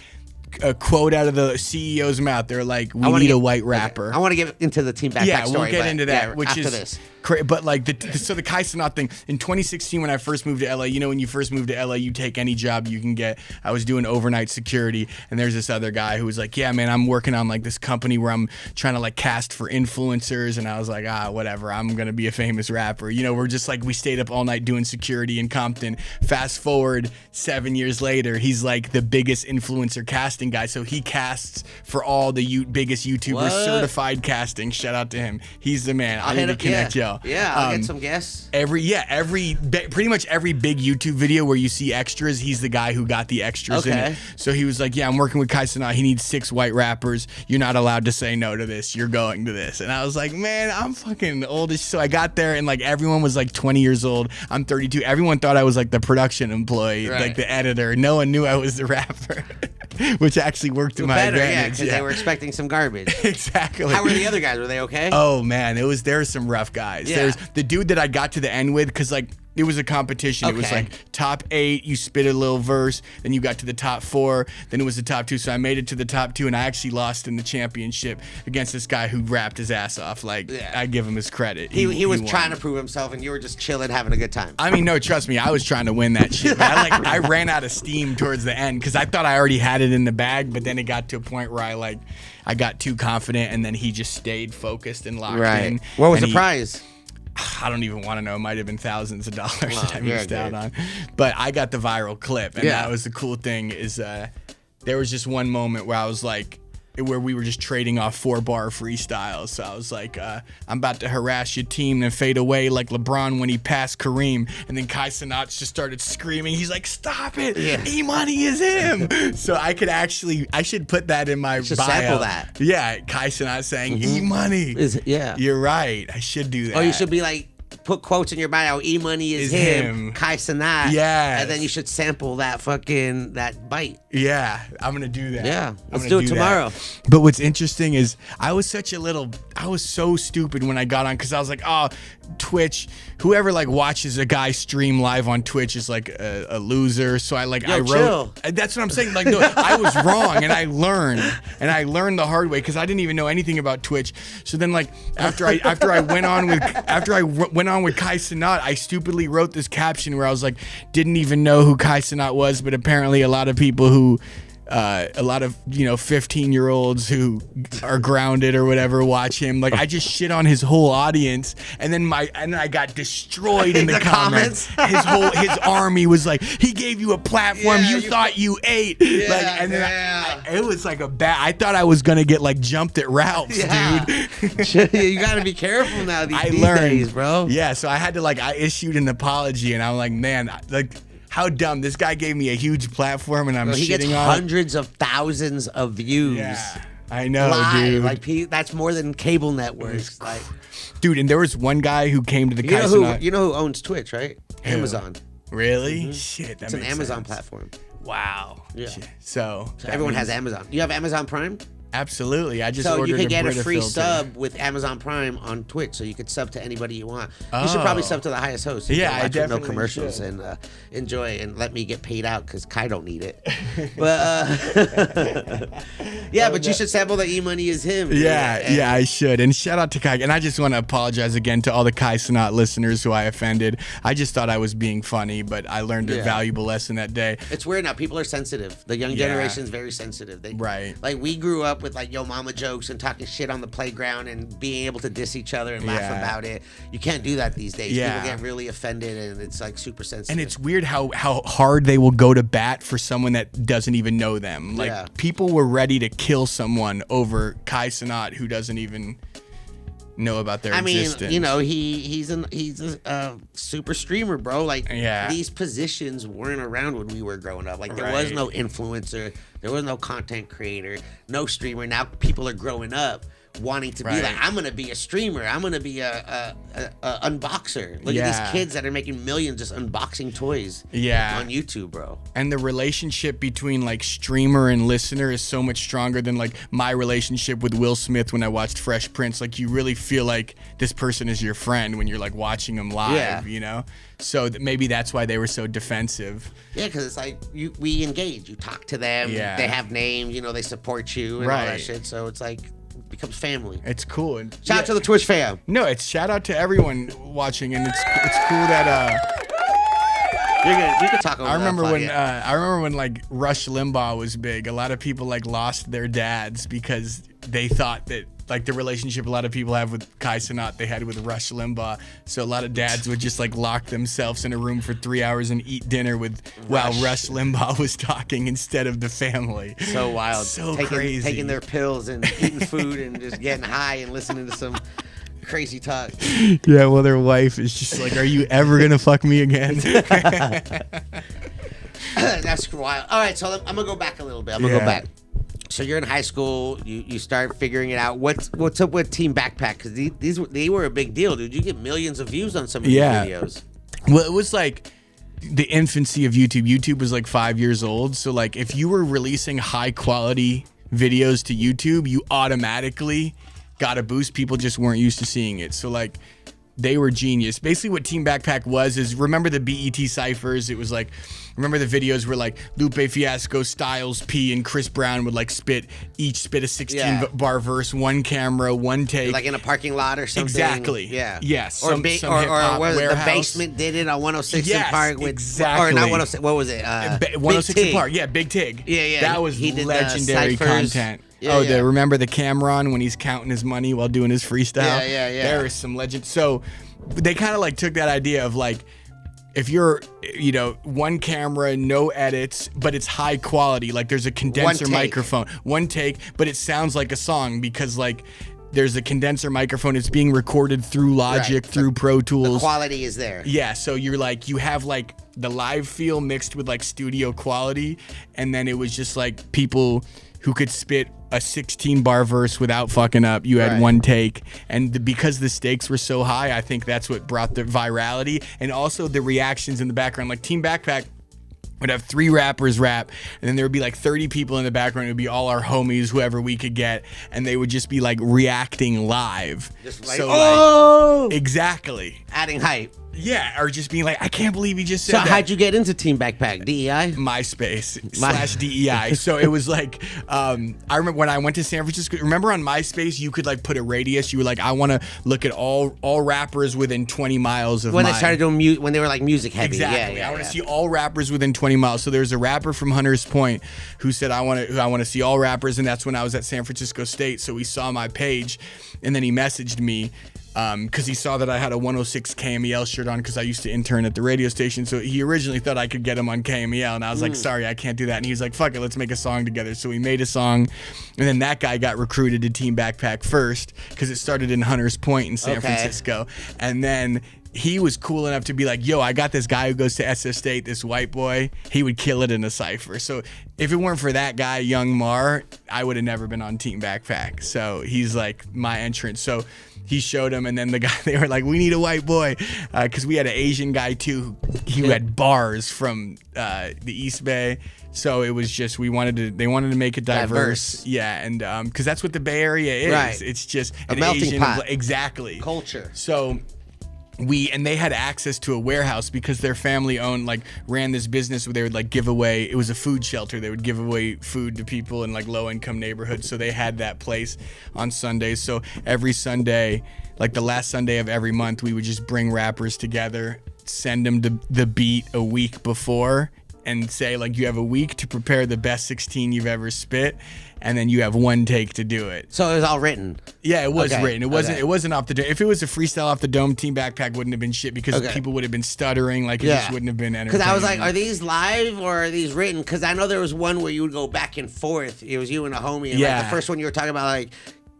a quote out of the CEO's mouth, they're like, we need a white rapper. I want to get into the Team Backpack story. We'll get into that, which after is this. But like the Kai Cenat thing in 2016 when I first moved to LA, when you first move to LA, you take any job you can get. I was doing overnight security, and there's this other guy who was like, yeah, man, I'm working on like this company where I'm trying to like cast for influencers, and I was like, whatever, I'm gonna be a famous rapper. We're just like, we stayed up all night doing security in Compton. Fast forward 7 years later, he's like the biggest influencer casting guy, so he casts for all the biggest YouTubers, certified casting. Shout out to him. He's the man. I need to connect y'all. Yeah, I'll get some guests. Pretty much every big YouTube video where you see extras, he's the guy who got the extras in it. So he was like, yeah, I'm working with Kai Cenat. He needs 6 white rappers. You're not allowed to say no to this. You're going to this. And I was like, man, I'm fucking old as. So I got there and like everyone was like 20 years old. I'm 32. Everyone thought I was like the production employee, like the editor. No one knew I was the rapper. Which actually worked to my advantage. Yeah, because they were expecting some garbage. Exactly. How were the other guys? Were they okay? Oh man, there were some rough guys. Yeah. There's the dude that I got to the end with, because like it was a competition. It was like top 8, you spit a little verse, then you got to the top 4, then it was the top 2. So I made it to the top 2, and I actually lost in the championship against this guy who rapped his ass off. Like I give him his credit. He was trying to prove himself, and you were just chilling, having a good time. I mean, no, trust me, I was trying to win that shit. I ran out of steam towards the end because I thought I already had it in the bag, but then it got to a point where I got too confident, and then he just stayed focused and locked in. What was the prize? I don't even want to know. It might have been thousands of dollars that I missed out on. But I got the viral clip, and that was the cool thing is there was just one moment where I was like, where we were just trading off 4-bar freestyles. So I was like, I'm about to harass your team and fade away like LeBron when he passed Kareem. And then Kai Cenat just started screaming. He's like, stop it. Yeah. Emoney is him. So I should put that in my bio. Sample that. Yeah, Kai Cenat saying Emoney. Yeah. You're right. I should do that. Or you should be like, put quotes in your bio. Emoney is him. Kai Cenat. Yes. And then you should sample that bite. Yeah, I'm gonna do that. Yeah, I'm let's gonna do it tomorrow. That. But what's interesting is I was so stupid when I got on, because I was like, oh, Twitch, whoever like watches a guy stream live on Twitch is like a loser. So I wrote. Chill. That's what I'm saying. Like, no, I was wrong, and I learned the hard way, because I didn't even know anything about Twitch. So then, like, after I went on with Kai Cenat, I stupidly wrote this caption where I was like, didn't even know who Kai Cenat was, but apparently a lot of people who 15-year-olds who are grounded or whatever watch him. Like, I just shit on his whole audience, and then I got destroyed in the comments. His army was like, he gave you a platform, you thought you ate. It was like I thought I was gonna get like jumped at Ralph's, dude. You gotta be careful now these learned, days, bro. Yeah, so I had to I issued an apology, and I'm like, man, like, how dumb. This guy gave me a huge platform, and I'm he shitting gets on hundreds of thousands of views. Yeah, I know, live. dude. That's more than cable networks. Dude, and there was one guy who came to the Kai Cenat. You know who owns Twitch, right? Amazon. Really? Mm-hmm. Shit, it's an Amazon platform. Wow. Yeah. Shit. So everyone has Amazon. You have Amazon Prime? Absolutely. I just so ordered you can get a Brita free filter. sub with Amazon Prime on Twitch, so you could sub to anybody you want. You should probably sub to the highest host. So you can watch I definitely with no commercials should. and enjoy and let me get paid out, because Kai don't need it. But but you should sample the Emoney is him. Yeah, I should. And shout out to Kai. And I just want to apologize again to all the Kai Cenat listeners who I offended. I just thought I was being funny, but I learned a valuable lesson that day. It's weird now. People are sensitive. The young generation is very sensitive. Like, we grew up with like yo mama jokes and talking shit on the playground and being able to diss each other and laugh about it. You can't do that these days. People get really offended, and it's like super sensitive. And it's weird how hard they will go to bat for someone that doesn't even know them. Like, people were ready to kill someone over Kai Cenat who doesn't even know about their existence. You know, he's a super streamer, bro. Like, these positions weren't around when we were growing up. Like, there was no influencer, there was no content creator, no streamer. Now people are growing up wanting to be like, I'm gonna be a streamer, I'm gonna be a unboxer. Look at these kids that are making millions just unboxing toys on YouTube, bro. And the relationship between like streamer and listener is so much stronger than like my relationship with Will Smith when I watched Fresh Prince. Like, you really feel like this person is your friend when you're like watching them live, you know? So maybe that's why they were so defensive. Yeah, because it's like we engage, you talk to them, they have names, you know, they support you and all that shit. So it's like becomes family. It's cool. And shout out to the Twitch fam. No, it's shout out to everyone watching, and it's cool that you can talk over I remember when like Rush Limbaugh was big. A lot of people like lost their dads because they thought that like the relationship a lot of people have with Kai Cenat they had with Rush Limbaugh. So a lot of dads would just like lock themselves in a room for 3 hours and eat dinner while Rush Limbaugh was talking instead of the family. So wild. So crazy. Taking their pills and eating food and just getting high and listening to some crazy talk. Yeah, well, their wife is just like, are you ever gonna fuck me again? That's wild. All right, so I'm gonna go back a little bit. I'm gonna go back. So you're in high school. You start figuring it out. What's up with Team Backpack? Because they were a big deal, dude. You get millions of views on some of these videos. Well, it was like the infancy of YouTube. YouTube was like 5 years old. So like if you were releasing high quality videos to YouTube, you automatically got a boost. People just weren't used to seeing it. So like they were genius. Basically what Team Backpack was is, remember the BET ciphers? It was like, remember the videos where like Lupe Fiasco, Styles P, and Chris Brown would like spit a 16-bar verse, one camera, one take. Like in a parking lot or something. Exactly. Yeah. Yes. Or the Basement did it on 106 in Park with, or not 106, what was it? 106 in Park. Yeah, Big Tig. Yeah. That was legendary content. Remember the Kentron when he's counting his money while doing his freestyle? Yeah. There is some legend. So they kind of like took that idea of like, if you're, one camera, no edits, but it's high quality. Like there's a condenser microphone, one take, but it sounds like a song because like there's a condenser microphone. It's being recorded through Logic, through Pro Tools. The quality is there. Yeah, so you have like the live feel mixed with like studio quality, and then it was just like people who could spit a 16-bar verse without fucking up. You had one take, and because the stakes were so high, I think that's what brought the virality, and also the reactions in the background. Like Team Backpack would have 3 rappers rap, and then there would be like 30 people in the background. It would be all our homies, whoever we could get, and they would just be like reacting live. Just like, oh! Exactly. Adding hype. Yeah, or just being like, I can't believe he just said that. So how'd you get into Team Backpack? DEI? MySpace/DEI. So it was like, I remember when I went to San Francisco, remember on MySpace, you could like put a radius. You were like, I want to look at all rappers within 20 miles of when they started doing when they were like music heavy. Exactly. Yeah, I want to see all rappers within 20 miles. So there's a rapper from Hunters Point who said, I want to see all rappers. And that's when I was at San Francisco State. So he saw my page and then he messaged me. Because he saw that I had a 106 KMEL shirt on because I used to intern at the radio station. So he originally thought I could get him on KMEL. And I was like, sorry, I can't do that. And he was like, fuck it, let's make a song together. So we made a song. And then that guy got recruited to Team Backpack first because it started in Hunters Point in San Francisco. And then he was cool enough to be like, yo, I got this guy who goes to SF State, this white boy. He would kill it in a cypher. So if it weren't for that guy, Young Mar, I would have never been on Team Backpack. So he's like my entrance. So he showed him, and then they were like, we need a white boy. Because we had an Asian guy too, who had bars from the East Bay. So it was just, they wanted to make it diverse. Yeah, and because that's what the Bay Area is. Right. It's just a an melting Asian pot. Exactly. Culture. So they had access to a warehouse because their family ran this business where they would like give away, it was a food shelter. They would give away food to people in like low income neighborhoods. So they had that place on Sundays. So every Sunday, like the last Sunday of every month, we would just bring rappers together, send them to the beat a week before and say like, you have a week to prepare the best 16 you've ever spit. And then you have one take to do it. So it was all written. Yeah, it was written. It wasn't off the dome. If it was a freestyle off the dome, Team Backpack wouldn't have been shit because people would have been stuttering. Like it just wouldn't have been entertaining. Because I was like, are these live or are these written? Because I know there was one where you would go back and forth. It was you and a homie. And like the first one you were talking about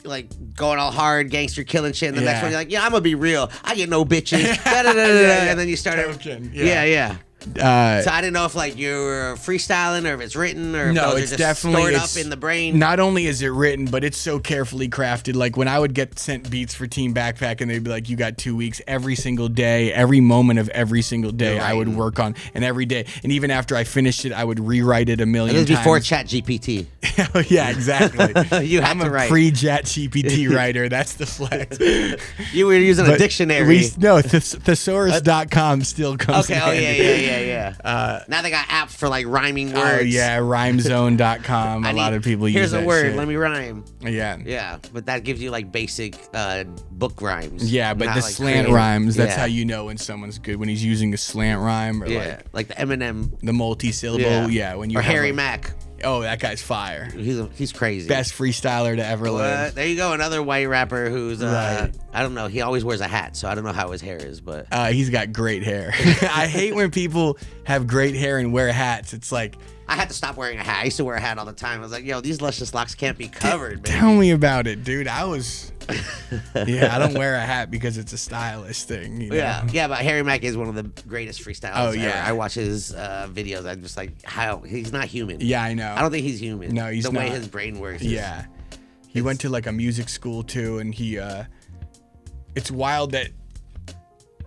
like going all hard, gangster killing shit. And the next one you're like, yeah, I'm gonna be real. I get no bitches. And then you started. Yeah. So I didn't know if like you were freestyling or if it's written or if those are just stored up in the brain. Not only is it written, but it's so carefully crafted. Like when I would get sent beats for Team Backpack and they'd be like, you got 2 weeks, every single day, every moment of every single day I would work on, and every day. And even after I finished it, I would rewrite it a million times. It was before ChatGPT. Yeah, exactly. You had I'm to write. a pre-ChatGPT writer. That's the flex. You were using a dictionary. Thesaurus.com still comes in handy. Yeah. Now they got apps for like rhyming words. Oh yeah, rhymezone.com. A lot of people use that. Here's a word. Shit. Let me rhyme. Yeah, but that gives you like basic book rhymes. Yeah, but the like slant rhymes, that's how you know when someone's good, when he's using a slant rhyme or like the Eminem, the multi-syllable. When you or Harry Mack. Oh, that guy's fire. He's crazy. Best freestyler to ever live. There you go, another white rapper who's I don't know. He always wears a hat, so I don't know how his hair is, but he's got great hair. I hate when people have great hair and wear hats. It's like I had to stop wearing a hat. I used to wear a hat all the time. I was like, yo, these luscious locks can't be covered, baby. Tell me about it, dude. I I don't wear a hat because it's a stylish thing. You know? Yeah, but Harry Mack is one of the greatest freestylers ever. I watch his videos. I'm just like, how he's not human. Yeah, I know. I don't think he's human. No, he's not. The way his brain works. Yeah. He went to like a music school too, and it's wild that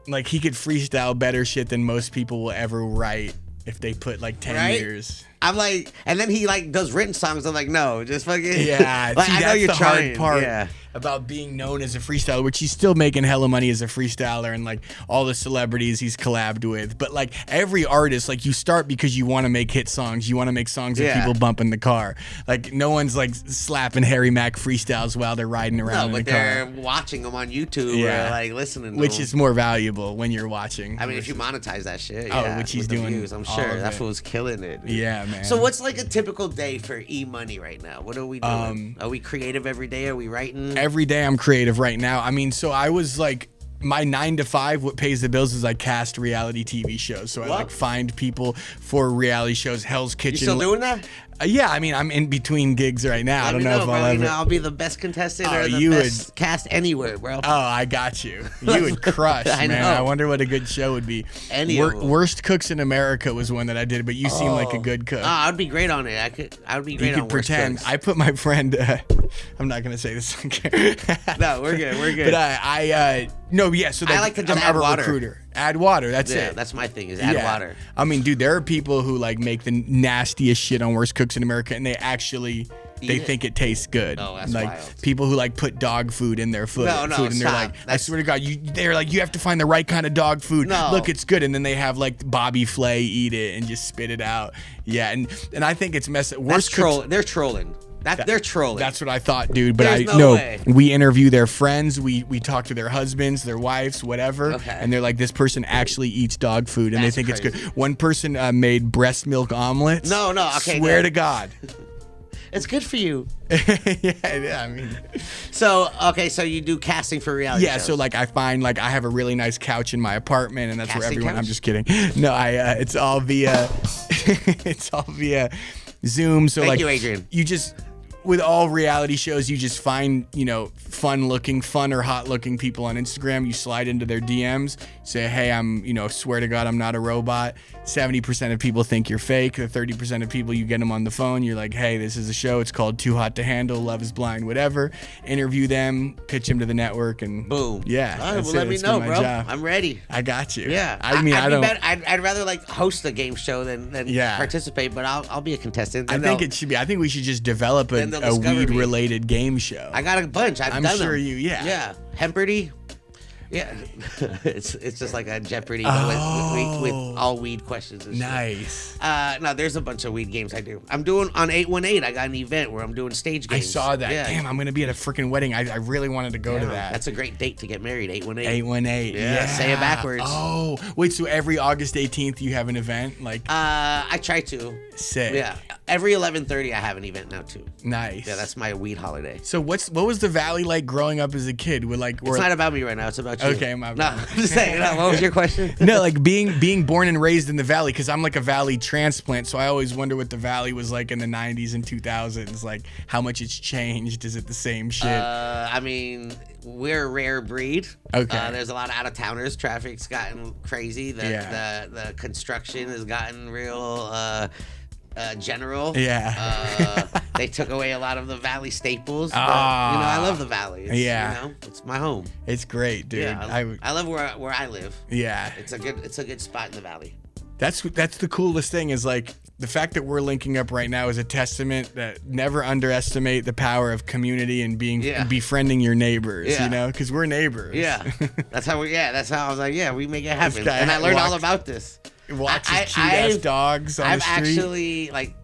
like he could freestyle better shit than most people will ever write if they put like 10 years. I'm like, and then he like does written songs. I'm like, no, just fucking. Yeah, like, see, I know you're trying. Hard part about being known as a freestyler, which he's still making hella money as a freestyler, and like all the celebrities he's collabed with. But like every artist, like you start because you want to make hit songs. You want to make songs that people bump in the car. Like no one's like slapping Harry Mack freestyles while they're riding around in the car. No, but they're watching them on YouTube or like listening to which them. is more valuable when you're watching. I mean, if you monetize that shit, which he's doing, views, I'm sure that fool's killing it. Yeah, man. So what's like a typical day for Emoney right now? What are we doing? Are we creative every day? Are we writing? Every day I'm creative right now. I mean, so I was like my 9 to 5, what pays the bills is I cast reality TV shows. So I like find people for reality shows. Hell's Kitchen. You still doing that? Yeah, I mean, I'm in between gigs right now. I don't know if I'll ever. I'll be the best contestant or the best cast anywhere, bro. Oh, I got you. You would crush, man. I wonder what a good show would be. Worst Cooks in America was one that I did, but you seem like a good cook. I'd be great on it. I would be great on Worst pretend. Cooks. I put my friend. I'm not gonna say this on camera. No, we're good. We're good. But no, yeah. So I like to just add water. Recruiter. Add water. That's it. Yeah, that's my thing. Is add water. I mean, dude, there are people who like make the nastiest shit on Worst Cooks in America, and they actually think it tastes good. Oh, that's like wild. People who like put dog food in their food. No, and they're like, I swear to God, they're like, you have to find the right kind of dog food. No. Look, it's good, and then they have like Bobby Flay eat it and just spit it out. Yeah, and I think it's messed up. They're trolling. They're trolling. That's what I thought, dude. But There's no way. We interview their friends. We talk to their husbands, their wives, whatever. Okay. And they're like, this person actually eats dog food, and That's they think crazy. it's good. One person made breast milk omelets. No, okay. Swear to God. It's good for you. yeah, I mean. So you do casting for reality shows? So like I find like I have a really nice couch in my apartment, and that's Casting where everyone. couch? I'm just kidding. No, it's all via Zoom. So Thank like you, Adrian. You just. With all reality shows, you just find, fun or hot looking people on Instagram. You slide into their DMs, say, hey, I'm, swear to God, I'm not a robot. 70% of people think you're fake. The 30% of people, you get them on the phone. You're like, hey, this is a show. It's called Too Hot to Handle, Love is Blind, whatever. Interview them, pitch them to the network, and boom. Yeah. All right, well, let me know, bro. Job. I'm ready. I got you. Yeah. I'd rather like host a game show than participate, but I'll be a contestant. I think we should just develop a weed-related game show. I got a bunch. I'm sure you. Yeah. Yeah. Hemperty. Yeah, it's just like a Jeopardy but with all weed questions and nice. shit. No, there's a bunch of weed games I do. I'm doing on 818. I got an event where I'm doing stage games. I saw that. Yeah. Damn, I'm gonna be at a freaking wedding. I really wanted to go to that. That's a great date to get married. 818. 818. Yeah. Say it backwards. Oh, wait. So every August 18th you have an event? Like I try to. Sick. Yeah. Every 11:30 I have an event now too. Nice. Yeah, that's my weed holiday. So what was the Valley like growing up as a kid? It's not about me right now. It's about you. Okay, No, I'm just saying. What was your question? No, like being born and raised in the Valley, because I'm like a Valley transplant, so I always wonder what the Valley was like in the 90s and 2000s. Like how much it's changed. Is it the same shit? I mean, we're a rare breed. Okay. There's a lot of out-of-towners. Traffic's gotten crazy. The construction has gotten real general. Yeah. They took away a lot of the Valley staples. But, I love the Valley. It's my home. It's great, dude. Yeah, I love where I live. Yeah. It's a good spot in the Valley. That's the coolest thing is like the fact that we're linking up right now is a testament that never underestimate the power of community and befriending your neighbors, because we're neighbors. Yeah. That's how I was like, we make it happen. And I learned all about this. Watches cute-ass dogs on the street. I've actually, like,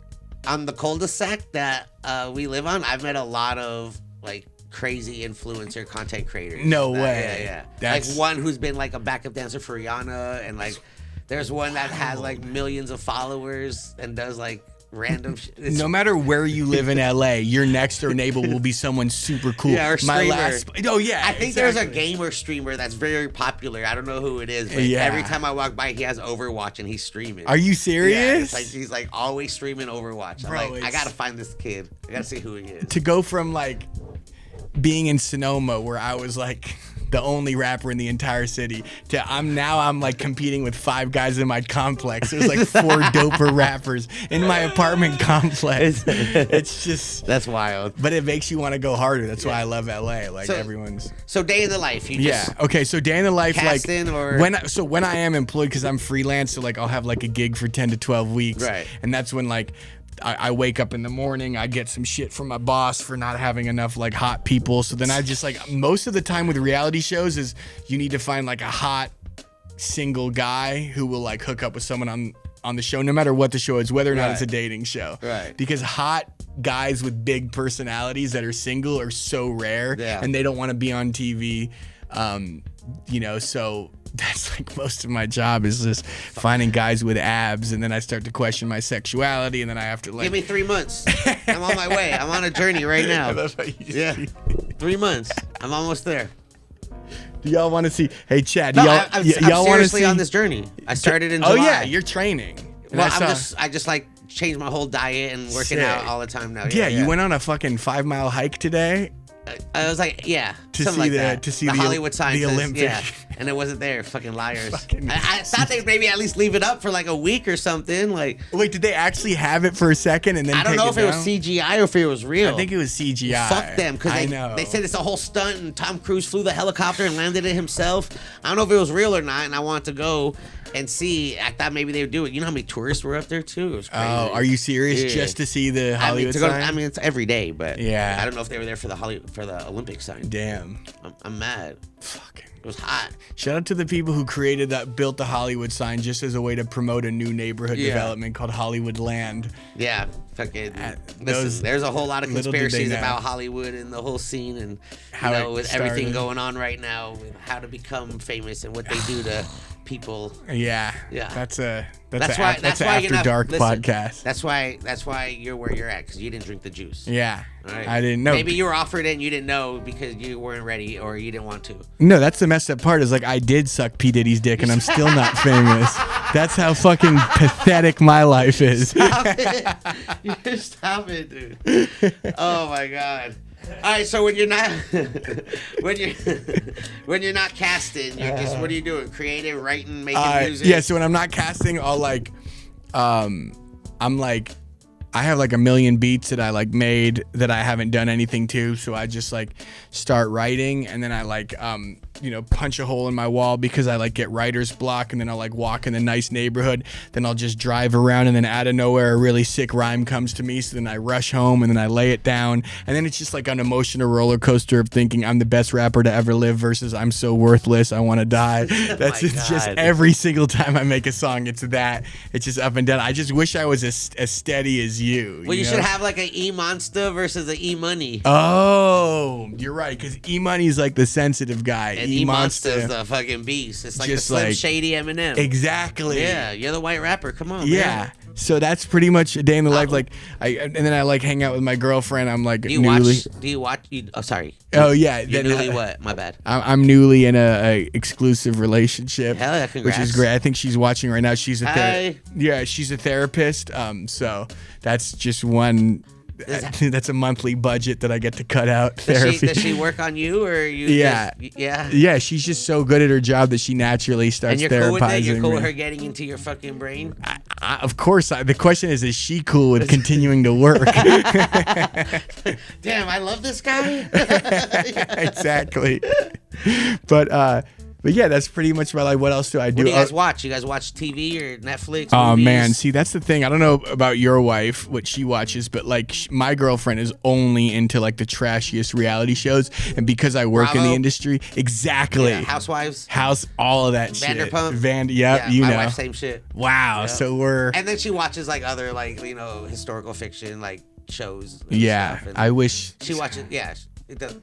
on the cul-de-sac that we live on, I've met a lot of, like, crazy influencer content creators. No way. Yeah. Like, one who's been, like, a backup dancer for Rihanna, and, like, there's one that has, like, millions of followers and does, like, random shit. No matter where you live in LA, your next door neighbor will be someone super cool. Yeah, or streamer. I think there's a gamer streamer that's very popular. I don't know who it is, but every time I walk by, he has Overwatch and he's streaming. Are you serious? Yeah, he's like always streaming Overwatch. I gotta find this kid. I gotta see who he is. To go from like being in Sonoma, where I was like the only rapper in the entire city, to I'm like competing with 5 guys in my complex. There's like 4 doper rappers in my apartment complex. It's just that's wild. But it makes you want to go harder. That's why I love LA. Like everyone's. So day in the life. Okay. So day in the life, casting, or when I am employed, because I'm freelance, so like I'll have like a gig for 10 to 12 weeks. Right. And that's when like I wake up in the morning, I get some shit from my boss for not having enough like hot people. So then I just like, most of the time with reality shows is you need to find like a hot single guy who will like hook up with someone on the show, no matter what the show is, whether or not it's a dating show. Right. Because hot guys with big personalities that are single are so rare, and they don't want to be on TV. So that's like most of my job is just finding guys with abs, and then I start to question my sexuality, and then I have to like give me 3 months. I'm on my way. I'm on a journey right now. That's what you 3 months. I'm almost there. Do y'all want to see? Hey, Chad. No, y'all, I'm y'all want to seriously see on this journey. I started in July. Oh yeah, you're training. And Well, I I just like changed my whole diet and working out all the time now. Yeah, you went on a fucking 5-mile hike today. I was like, to something see like the that. to see the the Hollywood sign, the Olympic. yeah, and it wasn't there. Fucking liars. I thought they'd maybe at least leave it up for like a week or something. Like, wait, did they actually have it for a second and then? I don't know if it was CGI or if it was real. I think it was CGI. Fuck them, because they said it's a whole stunt and Tom Cruise flew the helicopter and landed it himself. I don't know if it was real or not, and I wanted to go and see. I thought maybe they would do it. You know how many tourists were up there too? It was crazy. Oh, are you serious? Yeah. Just to see the Hollywood sign? It's every day, but yeah, I don't know if they were there for the Olympic sign. Damn, I'm mad. Fucking. It was hot. Shout out to the people who built the Hollywood sign just as a way to promote a new neighborhood development called Hollywood Land. Yeah, fucking. There's a whole lot of conspiracies about Hollywood and the whole scene, and how with everything going on right now, with how to become famous and what they do to people. Yeah. That's an After Dark podcast. That's why you're where you're at, because you didn't drink the juice. Yeah. Right. I didn't know. Maybe you were offered it and you didn't know because you weren't ready or you didn't want to. No, that's the messed up part. Is like I did suck P Diddy's dick and I'm still not famous. That's how fucking pathetic my life is. Stop it, dude. Oh my god. All right, so when you're not when you're not casting, you're just, what are you doing? Creative, writing, making music? Yeah, so when I'm not casting, I'll like I'm like I have like a million beats that I like made that I haven't done anything to, so I just like start writing, and then I like punch a hole in my wall because I like get writer's block, and then I'll like walk in a nice neighborhood, then I'll just drive around, and then out of nowhere a really sick rhyme comes to me, so then I rush home and then I lay it down, and then it's just like an emotional roller coaster of thinking I'm the best rapper to ever live versus I'm so worthless, I want to die. That's just every single time I make a song, it's just up and down. I just wish I was as steady as you. Well, you should have like an E-Monster versus an E-Money. Oh, you're right, because E-Money's like the sensitive guy. And E-Monster's the fucking beast. It's like just the Slim Shady Eminem. Exactly. Yeah, you're the white rapper. Come on, man. So that's pretty much a day in the life. Like, and then I like hang out with my girlfriend. I'm like do you watch? Oh, sorry. Oh yeah. You're newly what? My bad. I'm newly in a exclusive relationship. Hell yeah, congrats. Which is great. I think she's watching right now. She's she's a therapist. So that's just one. That's a monthly budget that I get to cut out. Therapy. Does she work on you, or you? Yeah. She's just so good at her job that she naturally starts therapizing. Cool with that? You're cool with her getting into your fucking brain? Of course. The question is she cool with continuing to work? Damn, I love this guy. Exactly. But yeah, that's pretty much about like what else do I do? What do you guys watch? You guys watch TV or Netflix? Oh movies? Man, see that's the thing. I don't know about your wife, what she watches, but like my girlfriend is only into like the trashiest reality shows, and because I work in the industry, exactly. Yeah, Housewives, all of that shit. Vanderpump, my wife, same shit. Wow, yep. So we're. And then she watches like other like historical fiction like shows. Yeah, stuff, I wish she watches. Yeah, it does.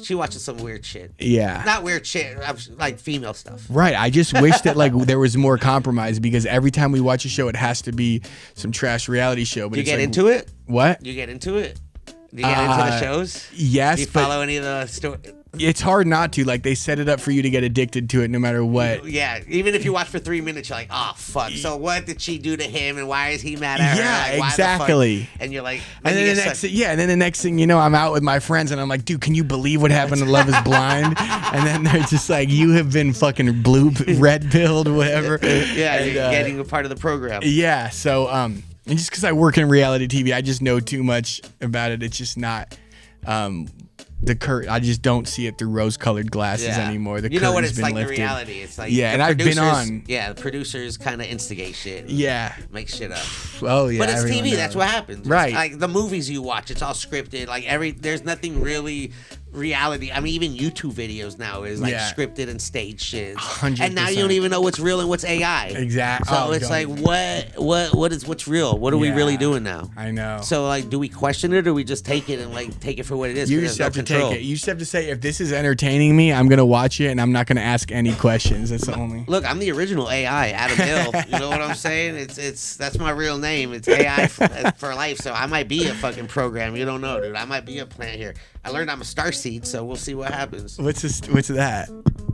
She watches some weird shit. Yeah. Not weird shit, like female stuff. Right. I just wish that like there was more compromise, because every time we watch a show, it has to be some trash reality show. But do you get into it? What? Do you get into it? Do you get into the shows? Yes. Do you follow any of the stories? It's hard not to. Like, they set it up for you to get addicted to it no matter what. Yeah. Even if you watch for 3 minutes, you're like, oh, fuck. So what did she do to him, and why is he mad at her? Yeah, like, exactly. And you're like... And then the next thing you know, I'm out with my friends, and I'm like, dude, can you believe what happened to Love is Blind? And then they're just like, you have been fucking red-pilled, whatever. Yeah, and, you're getting a part of the program. Yeah, so... And just because I work in reality TV, I just know too much about it. It's just not... I just don't see it through rose-colored glasses anymore. You know what it's like, lifted. The reality. It's like, and I've been on. Yeah, the producers kind of instigate shit. Yeah. Make shit up. Oh, yeah. But it's TV. That's what happens. Right. It's like the movies you watch, it's all scripted. Like there's nothing really reality. I mean, even YouTube videos now is like scripted and staged shit. 100%. And now you don't even know what's real and what's AI. Exactly. So it's like, what's real? What are we really doing now? I know. So like, do we question it, or do we just take it and like take it for what it is? You just have to take it. You just have to say, if this is entertaining me, I'm gonna watch it, and I'm not gonna ask any questions. That's the only. Look, I'm the original AI, Adam Hill. You know what I'm saying? That's my real name. It's AI for life. So I might be a fucking program. You don't know, dude. I might be a plant here. I learned I'm a starseed, so we'll see what happens. What's that?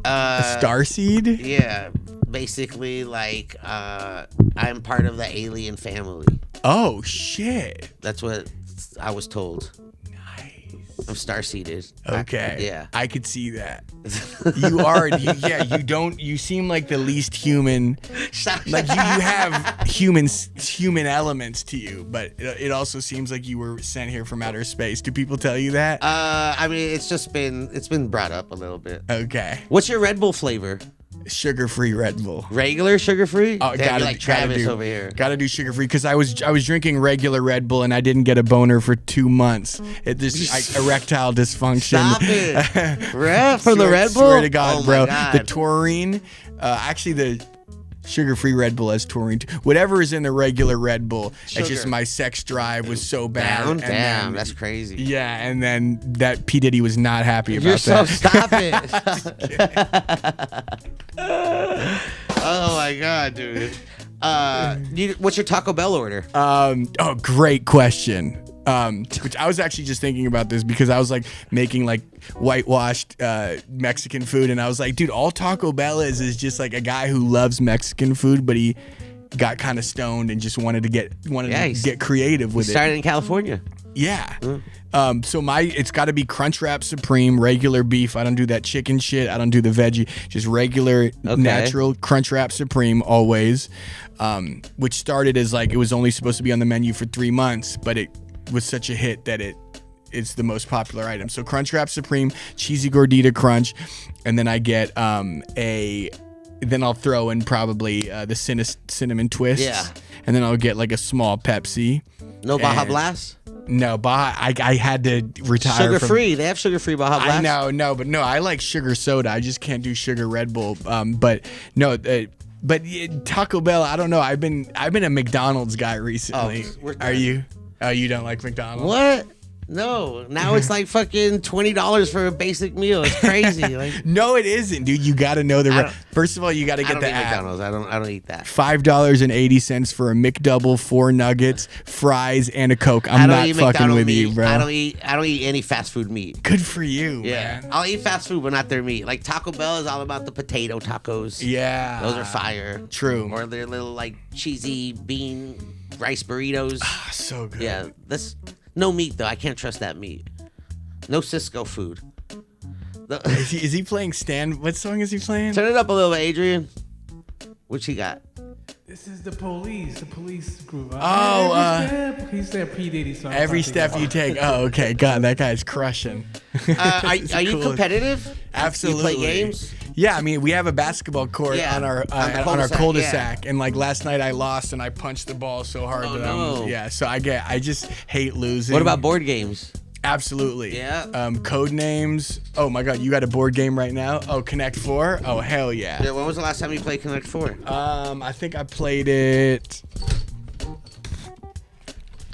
A starseed? Yeah, basically like I'm part of the alien family. Oh shit. That's what I was told. I'm star-seeded. Okay. Yeah. I could see that. You are. You seem like the least human. Like you have human elements to you, but it also seems like you were sent here from outer space. Do people tell you that? I mean, it's been brought up a little bit. Okay. What's your Red Bull flavor? Sugar-free Red Bull. Regular sugar-free? Oh, Damn, you're like Travis over here. Gotta do sugar-free because I was drinking regular Red Bull and I didn't get a boner for 2 months. It just erectile dysfunction. Stop it. From the Red Bull? Swear to God, oh bro. My God. The taurine, actually the sugar-free Red Bull has taurine. Whatever is in the regular Red Bull, it's just my sex drive was so bad. Damn, that's crazy. Yeah, and then that P. Diddy was not happy about You're so that. stop it. Oh my God, dude. What's your Taco Bell order? Great question. Which I was actually just thinking about this because I was like making like whitewashed Mexican food, and I was like, dude, all Taco Bell is just like a guy who loves Mexican food, but he got kind of stoned and just wanted to get creative with it. Started in California. Yeah. So it's got to be Crunchwrap Supreme, regular beef. I don't do that chicken shit. I don't do the veggie. Just regular, natural Crunchwrap Supreme always. Which started as like it was only supposed to be on the menu for 3 months, but it was such a hit that it's the most popular item. So Crunchwrap Supreme, cheesy gordita crunch, and then I get then I'll throw in probably the cinnamon twists. Yeah. And then I'll get like a small Pepsi. No Baja Blast? No, I had to retire. Sugar free. They have sugar free Baja Blast. I know, but I like sugar soda. I just can't do sugar Red Bull. But Taco Bell, I don't know. I've been a McDonald's guy recently. Are you? Oh, you don't like McDonald's? What? No. Now it's like fucking $20 for a basic meal. It's crazy. Like, no, it isn't, dude. You got to know first of all, you got to get the app. McDonald's. I don't eat that. $5.80 for a McDouble, 4 nuggets, fries, and a Coke. I'm not fucking with you, bro. I don't eat any fast food meat. Good for you, man. I'll eat fast food, but not their meat. Like Taco Bell is all about the potato tacos. Yeah. Those are fire. True. Or their little like cheesy bean rice burritos. So good. Yeah. No meat though. I can't trust that meat. No Cisco food. Is he playing Stan? What song is he playing? Turn it up a little bit, Adrian. What you got? This is the police group. He said P. Diddy song. Every step you take. Oh, okay. God, that guy's crushing. Are you competitive? Absolutely. You play games? Yeah, I mean, we have a basketball court on our cul-de-sac, and like last night I lost and I punched the ball so hard so I just hate losing. What about board games? Absolutely. Yeah. Code names. Oh my God, you got a board game right now? Oh, Connect 4? Oh, hell yeah. Yeah. When was the last time you played Connect 4? I think I played it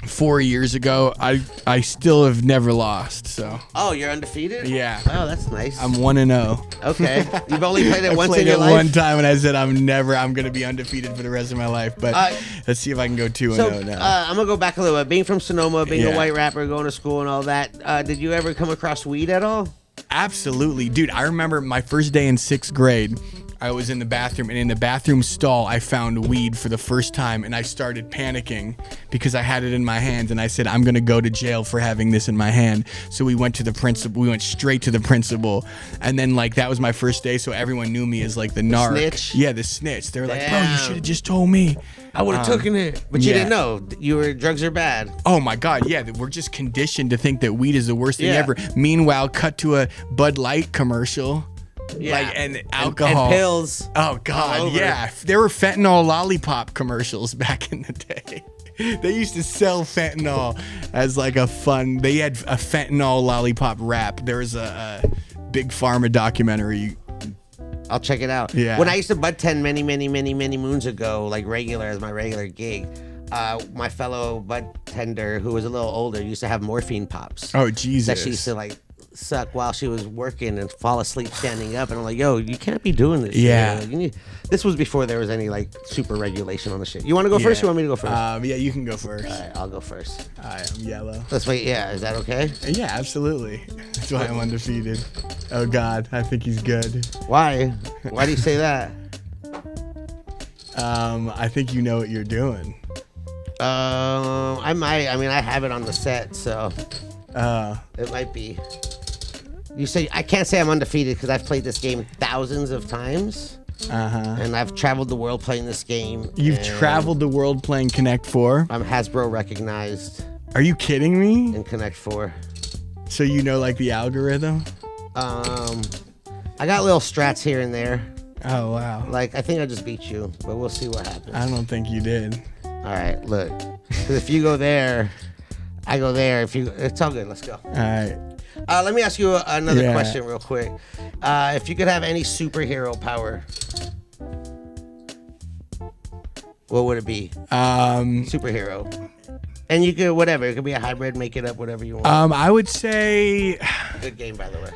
4 years ago. I still have never lost. So. Oh, you're undefeated? Yeah. Oh, that's nice. I'm 1-0. Okay. You've only played it once in your life? I played it one time and I said I'm going to be undefeated for the rest of my life. But let's see if I can go 2-0 now. I'm going to go back a little bit. Being from Sonoma, being a white rapper, going to school and all that, did you ever come across weed at all? Absolutely. Dude, I remember my first day in 6th grade. I was in the bathroom, and in the bathroom stall, I found weed for the first time, and I started panicking because I had it in my hand, and I said, I'm going to go to jail for having this in my hand. So we went to the principal. We went straight to the principal, and then, like, that was my first day, so everyone knew me as, like, the narc. Snitch? Yeah, the snitch. They were like, bro, you should have just told me. I would have taken it. But you didn't know. Drugs are bad. Oh, my God, yeah. We're just conditioned to think that weed is the worst thing ever. Meanwhile, cut to a Bud Light commercial. Yeah. Like, and alcohol. And pills. Oh, God, yeah. There were fentanyl lollipop commercials back in the day. They used to sell fentanyl as like a fun. They had a fentanyl lollipop rap. There was a Big Pharma documentary. I'll check it out. Yeah. When I used to bud tend many moons ago, like regular as my regular gig, my fellow bud tender who was a little older used to have morphine pops. Oh, Jesus. That she used to like suck while she was working and fall asleep standing up. And I'm like, yo, you can't be doing this. Yeah. Shit. This was before there was any like super regulation on the shit. You want to go first? Or you want me to go first? Yeah, you can go first. All right, I'll go first. I'm yellow. Let's wait. Yeah, is that okay? Yeah, absolutely. That's why I'm undefeated. Oh God, I think he's good. Why? Why do you say that? I think you know what you're doing. I might. I mean, I have it on the set, so it might be. You say I can't say I'm undefeated because I've played this game thousands of times. And I've traveled the world playing this game. You've traveled the world playing Connect 4? I'm Hasbro recognized. Are you kidding me? In Connect 4. So you know like the algorithm? I got little strats here and there. Oh wow. Like I think I just beat you, but we'll see what happens. I don't think you did. All right, look. Because if you go there, I go there. It's all good. Let's go. All right. Let me ask you another question real quick. If you could have any superhero power, what would it be? Superhero. And you could, whatever. It could be a hybrid, make it up, whatever you want. I would say... Good game, by the way.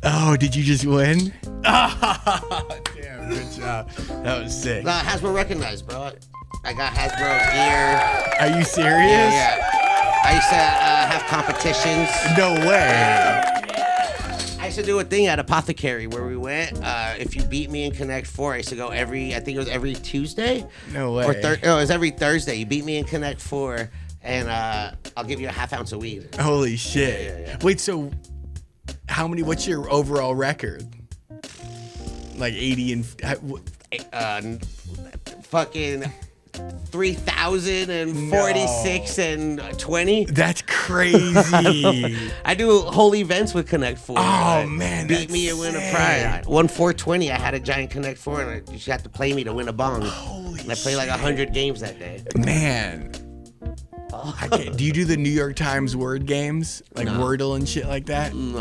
Oh, did you just win? Oh, damn, good job. That was sick. Hasbro recognized, bro. I got Hasbro gear. Are you serious? Yeah. I used to have competitions. No way. I used to do a thing at Apothecary where we went. If you beat me in Connect 4, I used to go I think it was every Tuesday. No way. Or it was every Thursday. You beat me in Connect 4, and I'll give you a half ounce of weed. Holy shit. Yeah. Wait, so what's your overall record? Like 80 and... fucking... 3,046 and 20. That's crazy. I do whole events with Connect 4. Oh man, beat me and win a prize. Won 420. I had a giant Connect 4, and you had to play me to win a bong. Holy and I played like 100 games that day. Man. Do you do the New York Times word games like Wordle and shit like that? No,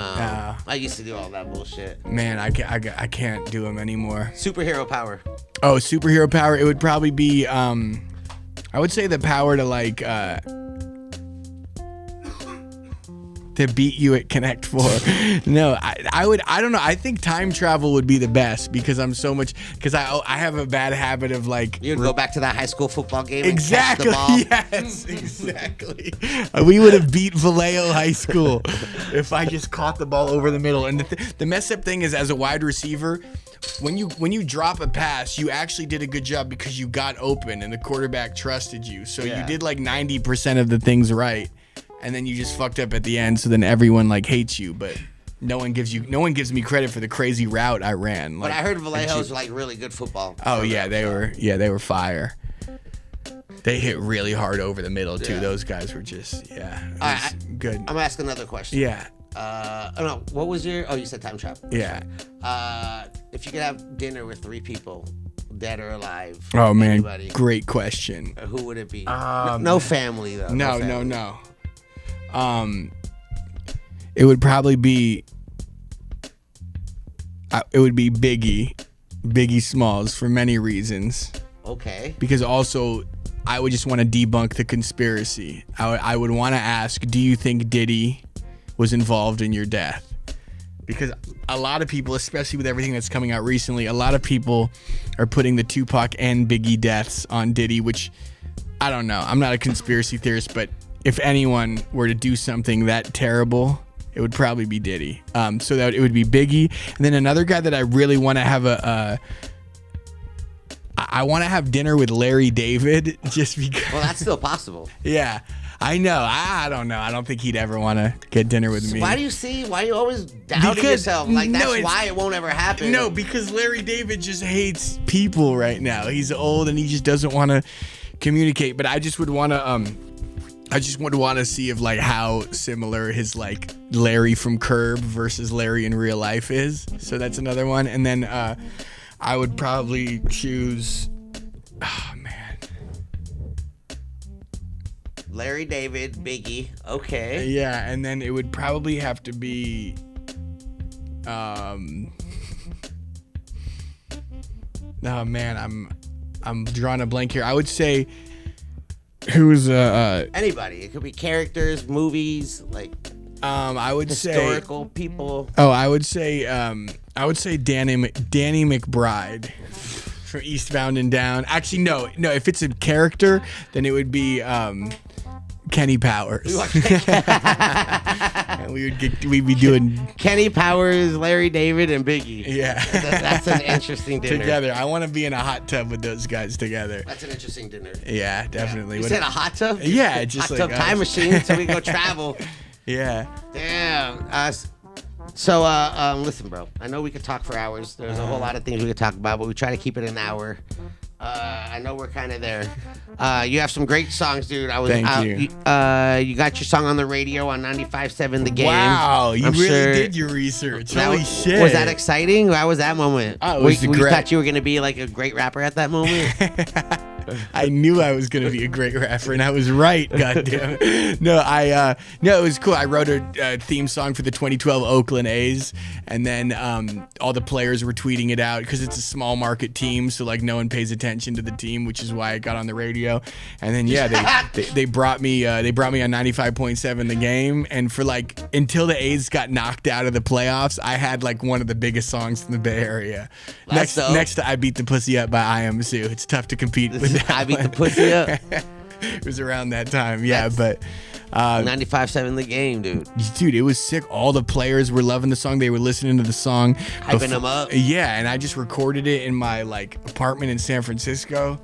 I used to do all that bullshit. Man, I can't do them anymore. Superhero power. Oh, superhero power. It would probably be I would say the power to like to beat you at Connect 4. No, I don't know. I think time travel would be the best because I'm so much, because I have a bad habit of like. You'd go back to that high school football game exactly, and catch the ball. Yes, exactly. We would have beat Vallejo High School if I just caught the ball over the middle. And the messed up thing is, as a wide receiver, when you drop a pass, you actually did a good job because you got open and the quarterback trusted you. So you did like 90% of the things right. And then you just fucked up at the end, so then everyone like hates you, but no one gives me credit for the crazy route I ran. But I heard Vallejo's like really good football. Oh yeah, they were fire. They hit really hard over the middle too. Those guys were just good. I'm gonna ask another question. Yeah. No, what was your? Oh, you said time travel. Yeah. If you could have dinner with 3 people, dead or alive. Oh man, anybody, great question. Who would it be? No family though. No. It would probably be. It would be Biggie Smalls for many reasons. Okay. Because also, I would just want to debunk the conspiracy. I would want to ask, do you think Diddy was involved in your death? Because a lot of people, especially with everything that's coming out recently, a lot of people are putting the Tupac and Biggie deaths on Diddy, which I don't know. I'm not a conspiracy theorist, but if anyone were to do something that terrible, it would probably be Diddy. So that it would be Biggie. And then another guy that I really want to have I want to have dinner with Larry David just because. Well, that's still possible. Yeah. I know. I don't know. I don't think he'd ever want to get dinner with me. Why do you always doubting yourself? Like, that's why it won't ever happen. No, because Larry David just hates people right now. He's old and he just doesn't want to communicate. But I just would want to see if like how similar his like Larry from Curb versus Larry in real life is. So that's another one. And then I would probably choose. Oh man. Larry David, Biggie. Okay. Yeah, and then it would probably have to be oh man, I'm drawing a blank here. I would say who's anybody. It could be characters, movies, like I would historical people. Oh, I would say Danny McBride from Eastbound and Down. Actually, no. If it's a character, then it would be Kenny Powers. We'd be doing Kenny Powers, Larry David, and Biggie. Yeah. That's an interesting dinner. Together. I want to be in a hot tub with those guys together. That's an interesting dinner. Yeah, definitely. You said a hot tub? Yeah, just hot like tub time machine so we go travel. Yeah. Damn. So listen, bro. I know we could talk for hours. There's a whole lot of things we could talk about, but we try to keep it an hour. I know we're kind of there. You have some great songs, dude. Thank you. You got your song on the radio on 95.7 The Game. Wow, you I'm really sure did your research. Holy shit. Was that exciting? How was that moment? Oh, it was you great. thought you were going to be like a great rapper at that moment? I knew I was gonna be a great rapper, and I was right. Goddamn. No, it was cool. I wrote a theme song for the 2012 Oakland A's, and then all the players were tweeting it out because it's a small market team, so like no one pays attention to the team, which is why it got on the radio. And then they brought me on 95.7 The Game, and for like until the A's got knocked out of the playoffs, I had like one of the biggest songs in the Bay Area. Next to I Beat the Pussy Up by I Am Sue. It's tough to compete with. I Beat the Pussy Up. It was around that time, yeah. But 95.7 The Game, dude, it was sick. All the players were loving the song. They were listening to the song, hyping them up. Yeah, and I just recorded it in my like apartment in San Francisco.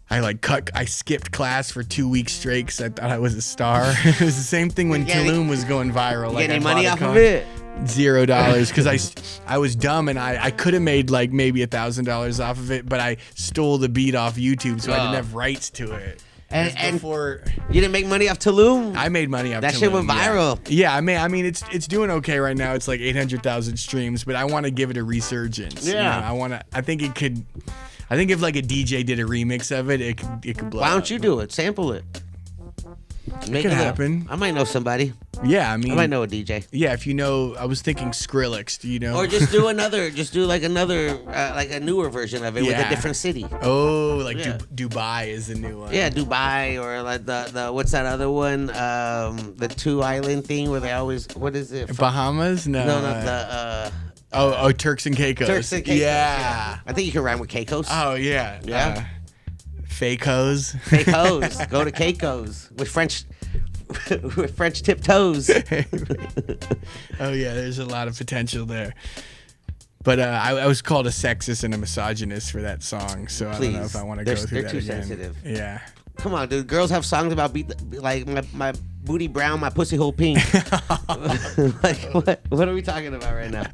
I skipped class for 2 weeks straight because I thought I was a star. It was the same thing when Tulum was going viral. You get any money off of it? $0 because I was dumb and I could have made like maybe $1,000 off of it, but I stole the beat off YouTube, so I didn't have rights to it. And before you didn't make money off Tulum? I made money off that Tulum, shit went viral. Yeah, I mean it's doing okay right now. It's like 800,000 streams, but I want to give it a resurgence. Yeah, you know, I think if like a DJ did a remix of it, it could blow. Why don't you do it? Sample it. Make it happen. I might know somebody. Yeah, I might know a DJ. Yeah, if you know, I was thinking Skrillex. Do you know? Or just do like a newer version of it with a different city. Oh, like Dubai is the new one. Yeah, Dubai, or like the what's that other one? The 2 island thing where they always, what is it? Bahamas? No. Turks and Caicos. Turks and Caicos. Yeah. I think you can rhyme with Caicos. Oh yeah. Yeah. Fake hoes. Fake hoes. Go to Caicos with French tip toes. Oh yeah, there's a lot of potential there. But I was called a sexist and a misogynist for that song, so I don't know if I want to go through that again. They're too sensitive. Yeah. Come on, dude. Girls have songs about like my booty brown, my pussy hole pink. Like what are we talking about right now?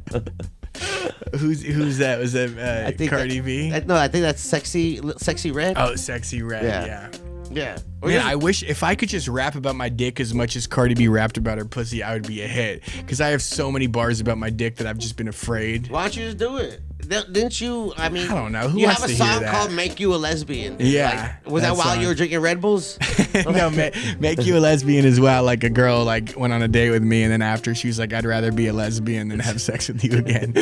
Who's that? Was that Cardi B? No, I think that's Sexy Red. Oh, Sexy Red. Yeah. Yeah. Man, I wish if I could just rap about my dick as much as Cardi B rapped about her pussy, I would be a hit. Because I have so many bars about my dick that I've just been afraid. Why don't you just do it? Didn't you? I mean, I don't know. Who you wants have a to hear song that? called "Make You a Lesbian." Yeah. Like, was that while you were drinking Red Bulls? No, make you a lesbian as well. Like a girl like went on a date with me, and then after she was like, "I'd rather be a lesbian than have sex with you again."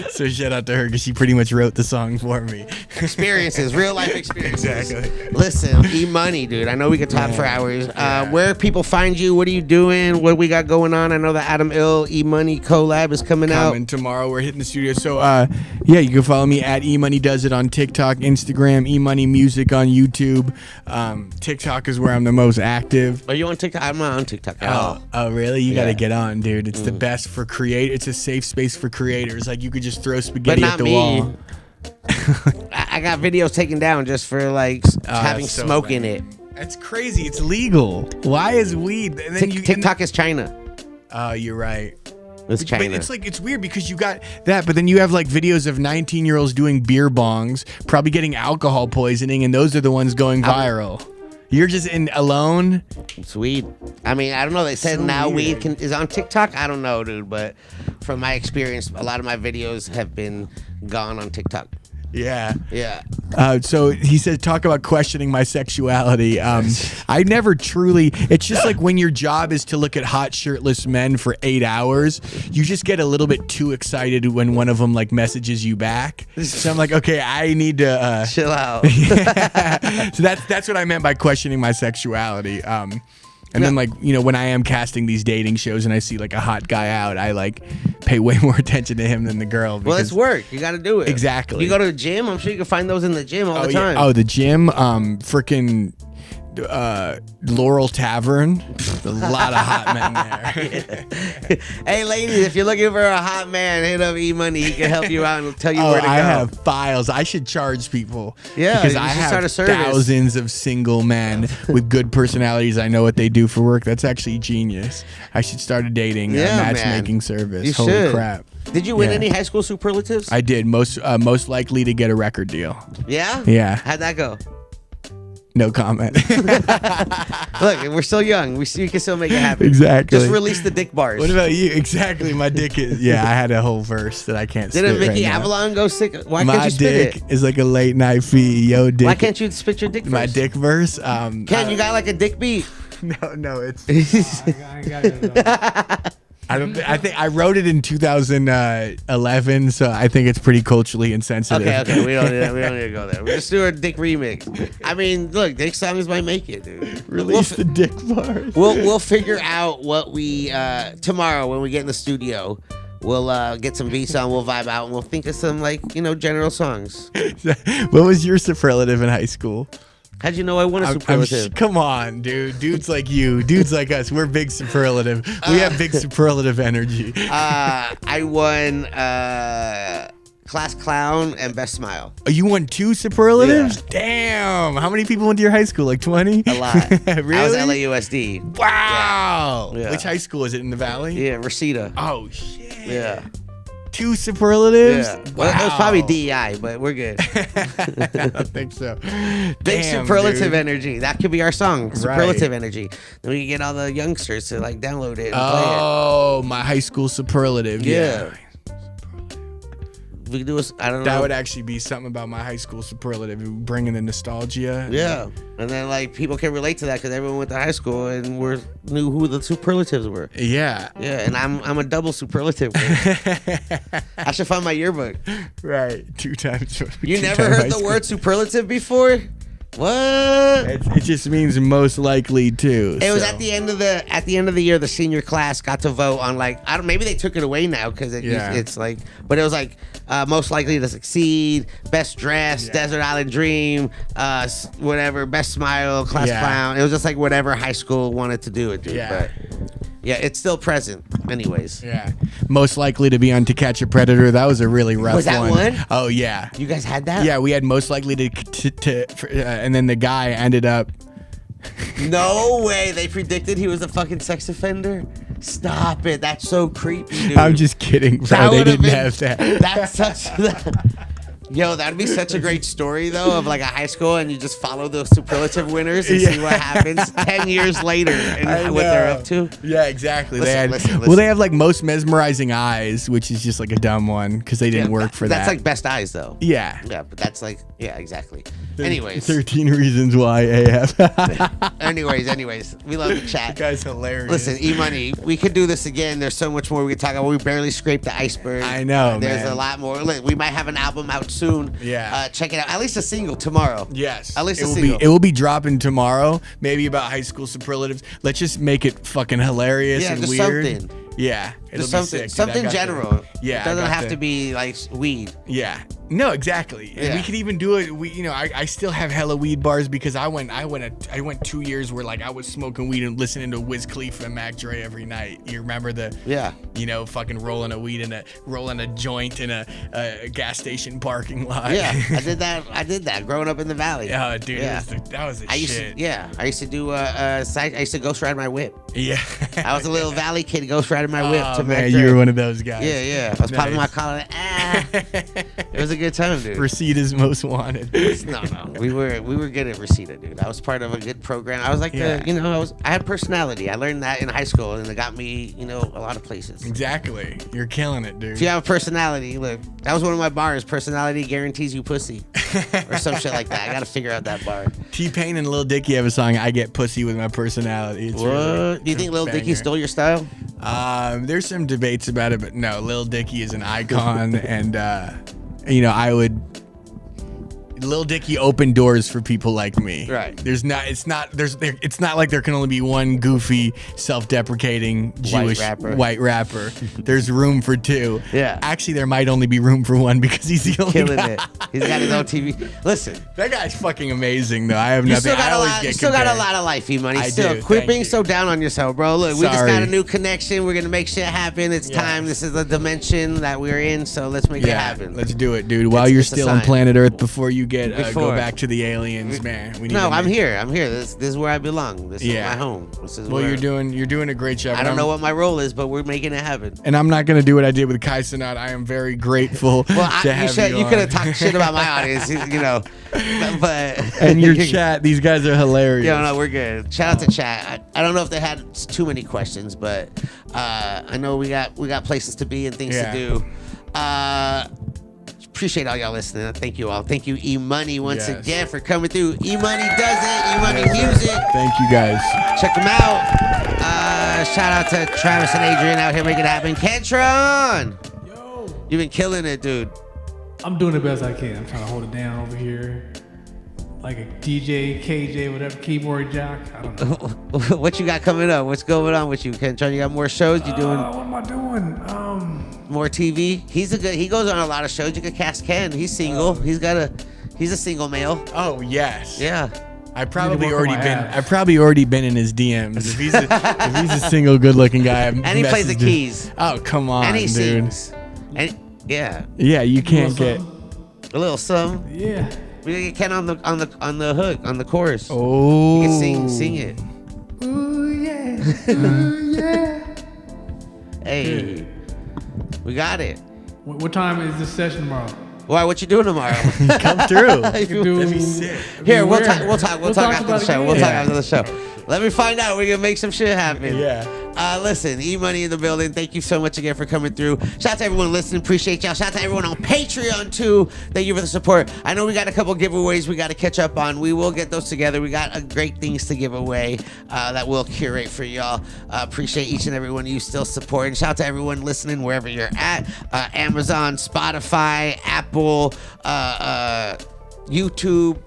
So shout out to her because she pretty much wrote the song for me. Experiences, real life experiences. Exactly. Listen, Emoney, dude. I know we could talk for hours. Where people find you? What are you doing? What we got going on? I know the Adam Ill Emoney collab is coming out tomorrow. We're hitting the studio. So yeah, you can follow me at Emoney Does It on TikTok, Instagram, Emoney Music on YouTube. TikTok is where I'm the most active. Are you on TikTok? I'm not on TikTok at all. Oh, really? You got to get on, dude. It's the best for It's a safe space for creators. Like you could just throw spaghetti at the wall. I got videos taken down just for like having smoke in it. That's crazy. It's legal. Why is weed? And then TikTok is China. Oh, you're right. It's China. But it's weird because you got that, but then you have like videos of 19-year-olds doing beer bongs, probably getting alcohol poisoning, and those are the ones going viral. You're just alone. It's weed. I mean, I don't know. They said so now weed is on TikTok. I don't know, dude. But from my experience, a lot of my videos have been gone on TikTok. Yeah. Yeah. So he said, talk about questioning my sexuality. I never truly, it's just like when your job is to look at hot shirtless men for 8 hours, you just get a little bit too excited when one of them like messages you back. So I'm like, okay, I need to chill out. So that's what I meant by questioning my sexuality. And then, like, you know, when I am casting these dating shows and I see like a hot guy out, I like pay way more attention to him than the girl. Well, it's work. You got to do it. Exactly. You go to the gym. I'm sure you can find those in the gym all the time. Yeah. Oh, the gym. Freaking Laurel Tavern. A lot of hot men there. Yeah. Hey, ladies, if you're looking for a hot man, hit up Emoney. He can help you out and tell you where to go. I have files. I should charge people. Yeah, because I have thousands of single men with good personalities. I know what they do for work. That's actually genius. I should start a dating matchmaking service. You Holy should. crap. Did you win any high school superlatives? I did. Most likely to get a record deal. Yeah? Yeah. How'd that go? No comment. Look, we're still young. We can still make it happen. Exactly. Just release the dick bars. What about you? Exactly. My dick is. Yeah, I had a whole verse that I can't spit Didn't Vicky right Avalon go sick? Why My can't you spit dick it? is like a late night fee. Yo, dick. Why can't you spit your dick verse? My dick verse? Ken, you got like a dick beat. No, it's. I ain't got it, though. I think I wrote it in 2011, so I think it's pretty culturally insensitive. Okay, we don't need to go there. We're just doing a dick remix. I mean, look, dick songs might make it, dude. Release the dick bars. We'll figure out what we tomorrow when we get in the studio. We'll get some beats on. We'll vibe out, and we'll think of some general songs. What was your superlative in high school? How'd you know I won a superlative? Come on, dude. Dudes like you, dudes like us, we're big superlative. We have big superlative energy. I won class clown and best smile. Oh, you won 2 superlatives? Yeah. Damn. How many people went to your high school? Like 20? A lot. Really? I was LAUSD. Wow. Yeah. Which high school is it, in the Valley? Yeah, Reseda. Oh, shit. Yeah. 2 superlatives? Yeah. Wow. Well, it was probably DEI, but we're good. I don't think so. Big Damn, superlative dude. energy. That could be our song. Superlative Right. energy. Then we can get all the youngsters to download it and Oh, my high school superlative. Yeah. Yeah. we could do a, I don't know. That would actually be something about my high school superlative, bringing the nostalgia. Yeah, and then like people can relate to that because everyone went to high school and knew who the superlatives were. Yeah. Yeah, and I'm a double superlative. I should find my yearbook. Right, 2 times. You never heard the word superlative before? What? It just means most likely to. It was at the end of the year. The senior class got to vote on maybe they took it away now because it's like, but it was like most likely to succeed, best dress, Desert Island Dream, whatever, best smile, class clown. It was just like whatever high school wanted to do it, dude. Yeah. But yeah, it's still present, anyways. Yeah. Most likely to be on To Catch a Predator. That was a really rough one. Was that one? Oh yeah. You guys had that? Yeah, we had most likely and then the guy ended up. No way. They predicted he was a fucking sex offender. Stop it. That's so creepy, dude. I'm just kidding, bro. They didn't have that. That's such. Yo, that'd be such a great story though, of like a high school, and you just follow the superlative winners and see what happens 10 years later and what they're up to. Yeah, exactly. Listen. Well, they have like most mesmerizing eyes, which is just like a dumb one because they didn't work for that. That's like best eyes though. Yeah. Yeah, but that's like, yeah, exactly. Anyways. 13 reasons why AF. anyways, we love the chat. That guy's hilarious. Listen, Emoney, we could do this again. There's so much more we could talk about. We barely scraped the iceberg. I know, There's man. a lot more. We might have an album out soon. Yeah. Check it out. At least a single tomorrow. Yes. At least it a will single. It will be dropping tomorrow. Maybe about high school superlatives. Let's just make it fucking hilarious and just weird. something. Yeah. It'll Just be sick, dude. something general. Yeah. It doesn't have to be like weed. Yeah. No, exactly. And we could even do it. I still have hella weed bars because I went 2 years where like I was smoking weed and listening to Wiz Khalifa and Mac Dre every night. You remember fucking rolling a joint in a gas station parking lot. Yeah, I did that growing up in the valley. Oh, dude, that was the shit. I used to do I used to ghost ride my whip. Yeah. I was a little valley kid ghost riding my whip to Mac man, Dre. you were one of those guys. Yeah. I was popping my collar. It was a good time, dude. Resita's Most Wanted. No. We were good at Resita, dude. I was part of a good program. I was like I had personality. I learned that in high school, and it got me, a lot of places. Exactly. You're killing it, dude. If you have a personality, look, that was one of my bars. Personality guarantees you pussy, or some shit like that. I gotta figure out that bar. T-Pain and Lil Dicky have a song, "I Get Pussy with My Personality." It's What? Really, Do you think Lil Dicky banger. stole your style? There's some debates about it, but no, Lil Dicky is an icon, and I would Lil Dicky opened doors for people like me. Right. It's not like there can only be one goofy, self-deprecating Jewish white rapper. There's room for two. Yeah. Actually, there might only be room for one because he's the only Killing guy. it. He's got his own TV. Listen. That guy's fucking amazing, though. I have You nothing. still got I a always lot. get You still got a compared. lot of life, E-Money. I Still, do. quit Thank being you. so down on yourself, bro. Look, we just got Sorry. a new connection. We're gonna make shit happen. It's time. This is the dimension that we're in. So let's make it happen. Let's do it, dude. While you're it's a still on sign. planet Earth, before you get go Before. back to the aliens, man. We need No, to I'm make- here. I'm here. This is where I belong. This is my home. This is Well, where you're doing a great job. I don't know what my role is, but we're making it happen. And I'm not gonna do what I did with Kai Cenat. I am very grateful Well, to have you. you could have on. talked shit about my audience, you know, but And your chat, these guys are hilarious. Yeah, no, we're good. Shout out to chat. I don't know if they had too many questions, but I know we got places to be and things to do. Appreciate all y'all listening. Thank you all. Thank you, E-Money, once again for coming through. E-Money does it. E-Money music. Thank you guys. Check them out. Shout out to Travis and Adrian out here making it happen. Kentron, Yo, you've been killing it, dude. I'm doing the best I can. I'm trying to hold it down over here. Like a DJ, KJ, whatever, keyboard jock. I don't know. What you got coming up? What's going on with you, Kentron? You got more shows? You doing What am I doing? more TV? He goes on a lot of shows. You could cast Ken. He's single. He's a single male. Oh yes. Yeah. I probably work on already my been. abs. I probably already been in his DMs. If he's a single, good-looking guy, And he plays the keys. Oh come on, And he dude. sings. And yeah, Yeah, you can't get. a little some. Yeah. We gotta get Ken on the hook, on the chorus. Oh. He can sing it. Ooh yeah. Ooh yeah. Hey, we got it. What time is this session tomorrow? Why? What you doing tomorrow? Come through. If you- Do- That'd be sick. Here, we'll Where? talk. We'll talk We'll talk after the about it show. We'll again. talk Yeah. after the show. Let me find out. We're gonna make some shit happen. Yeah. Listen, E-Money in the building. Thank you so much again for coming through. Shout out to everyone listening. Appreciate y'all. Shout out to everyone on Patreon too. Thank you for the support. I know we got a couple giveaways we got to catch up on. We will get those together. We got great things to give away that we'll curate for y'all. Appreciate each and every one of you still supporting. Shout out to everyone listening wherever you're at. Amazon, Spotify, Apple, YouTube,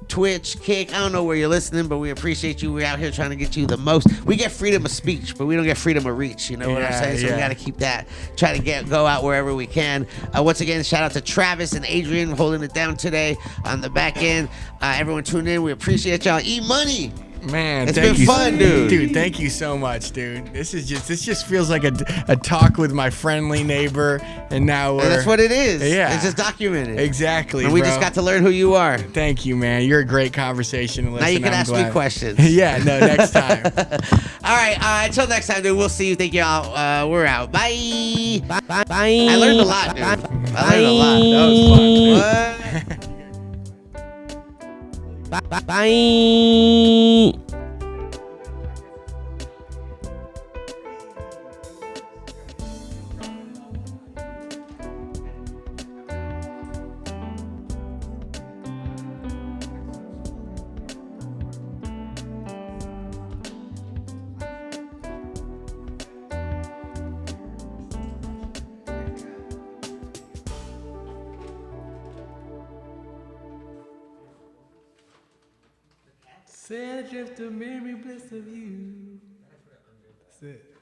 Twitch, Kick. I don't know where you're listening, but we appreciate you. We're out here trying to get you the most. We get freedom of speech, but we don't get freedom of reach. You know what I'm Yeah, saying? So we yeah. got to keep that. Try to go out wherever we can. Once again, shout out to Travis and Adrian holding it down today on the back end. Everyone tune in. We appreciate y'all. E-Money. Man, It's thank been you, fun, dude. Dude, thank you so much, dude. This just feels like a talk with my friendly neighbor, and now we're. And that's what it is. Yeah. It's just documented. Exactly. And we bro. just got to learn who you are. Thank you, man. You're a great conversation. To listen. Now you can I'm ask me glad. questions. Yeah, no, next time. All right. Until next time, dude. We'll see you. Thank y'all. We're out. Bye. Bye. Bye. I learned a lot, dude. I learned a lot. That was fun. What? Bye. Said just a merry bliss of you. That's it.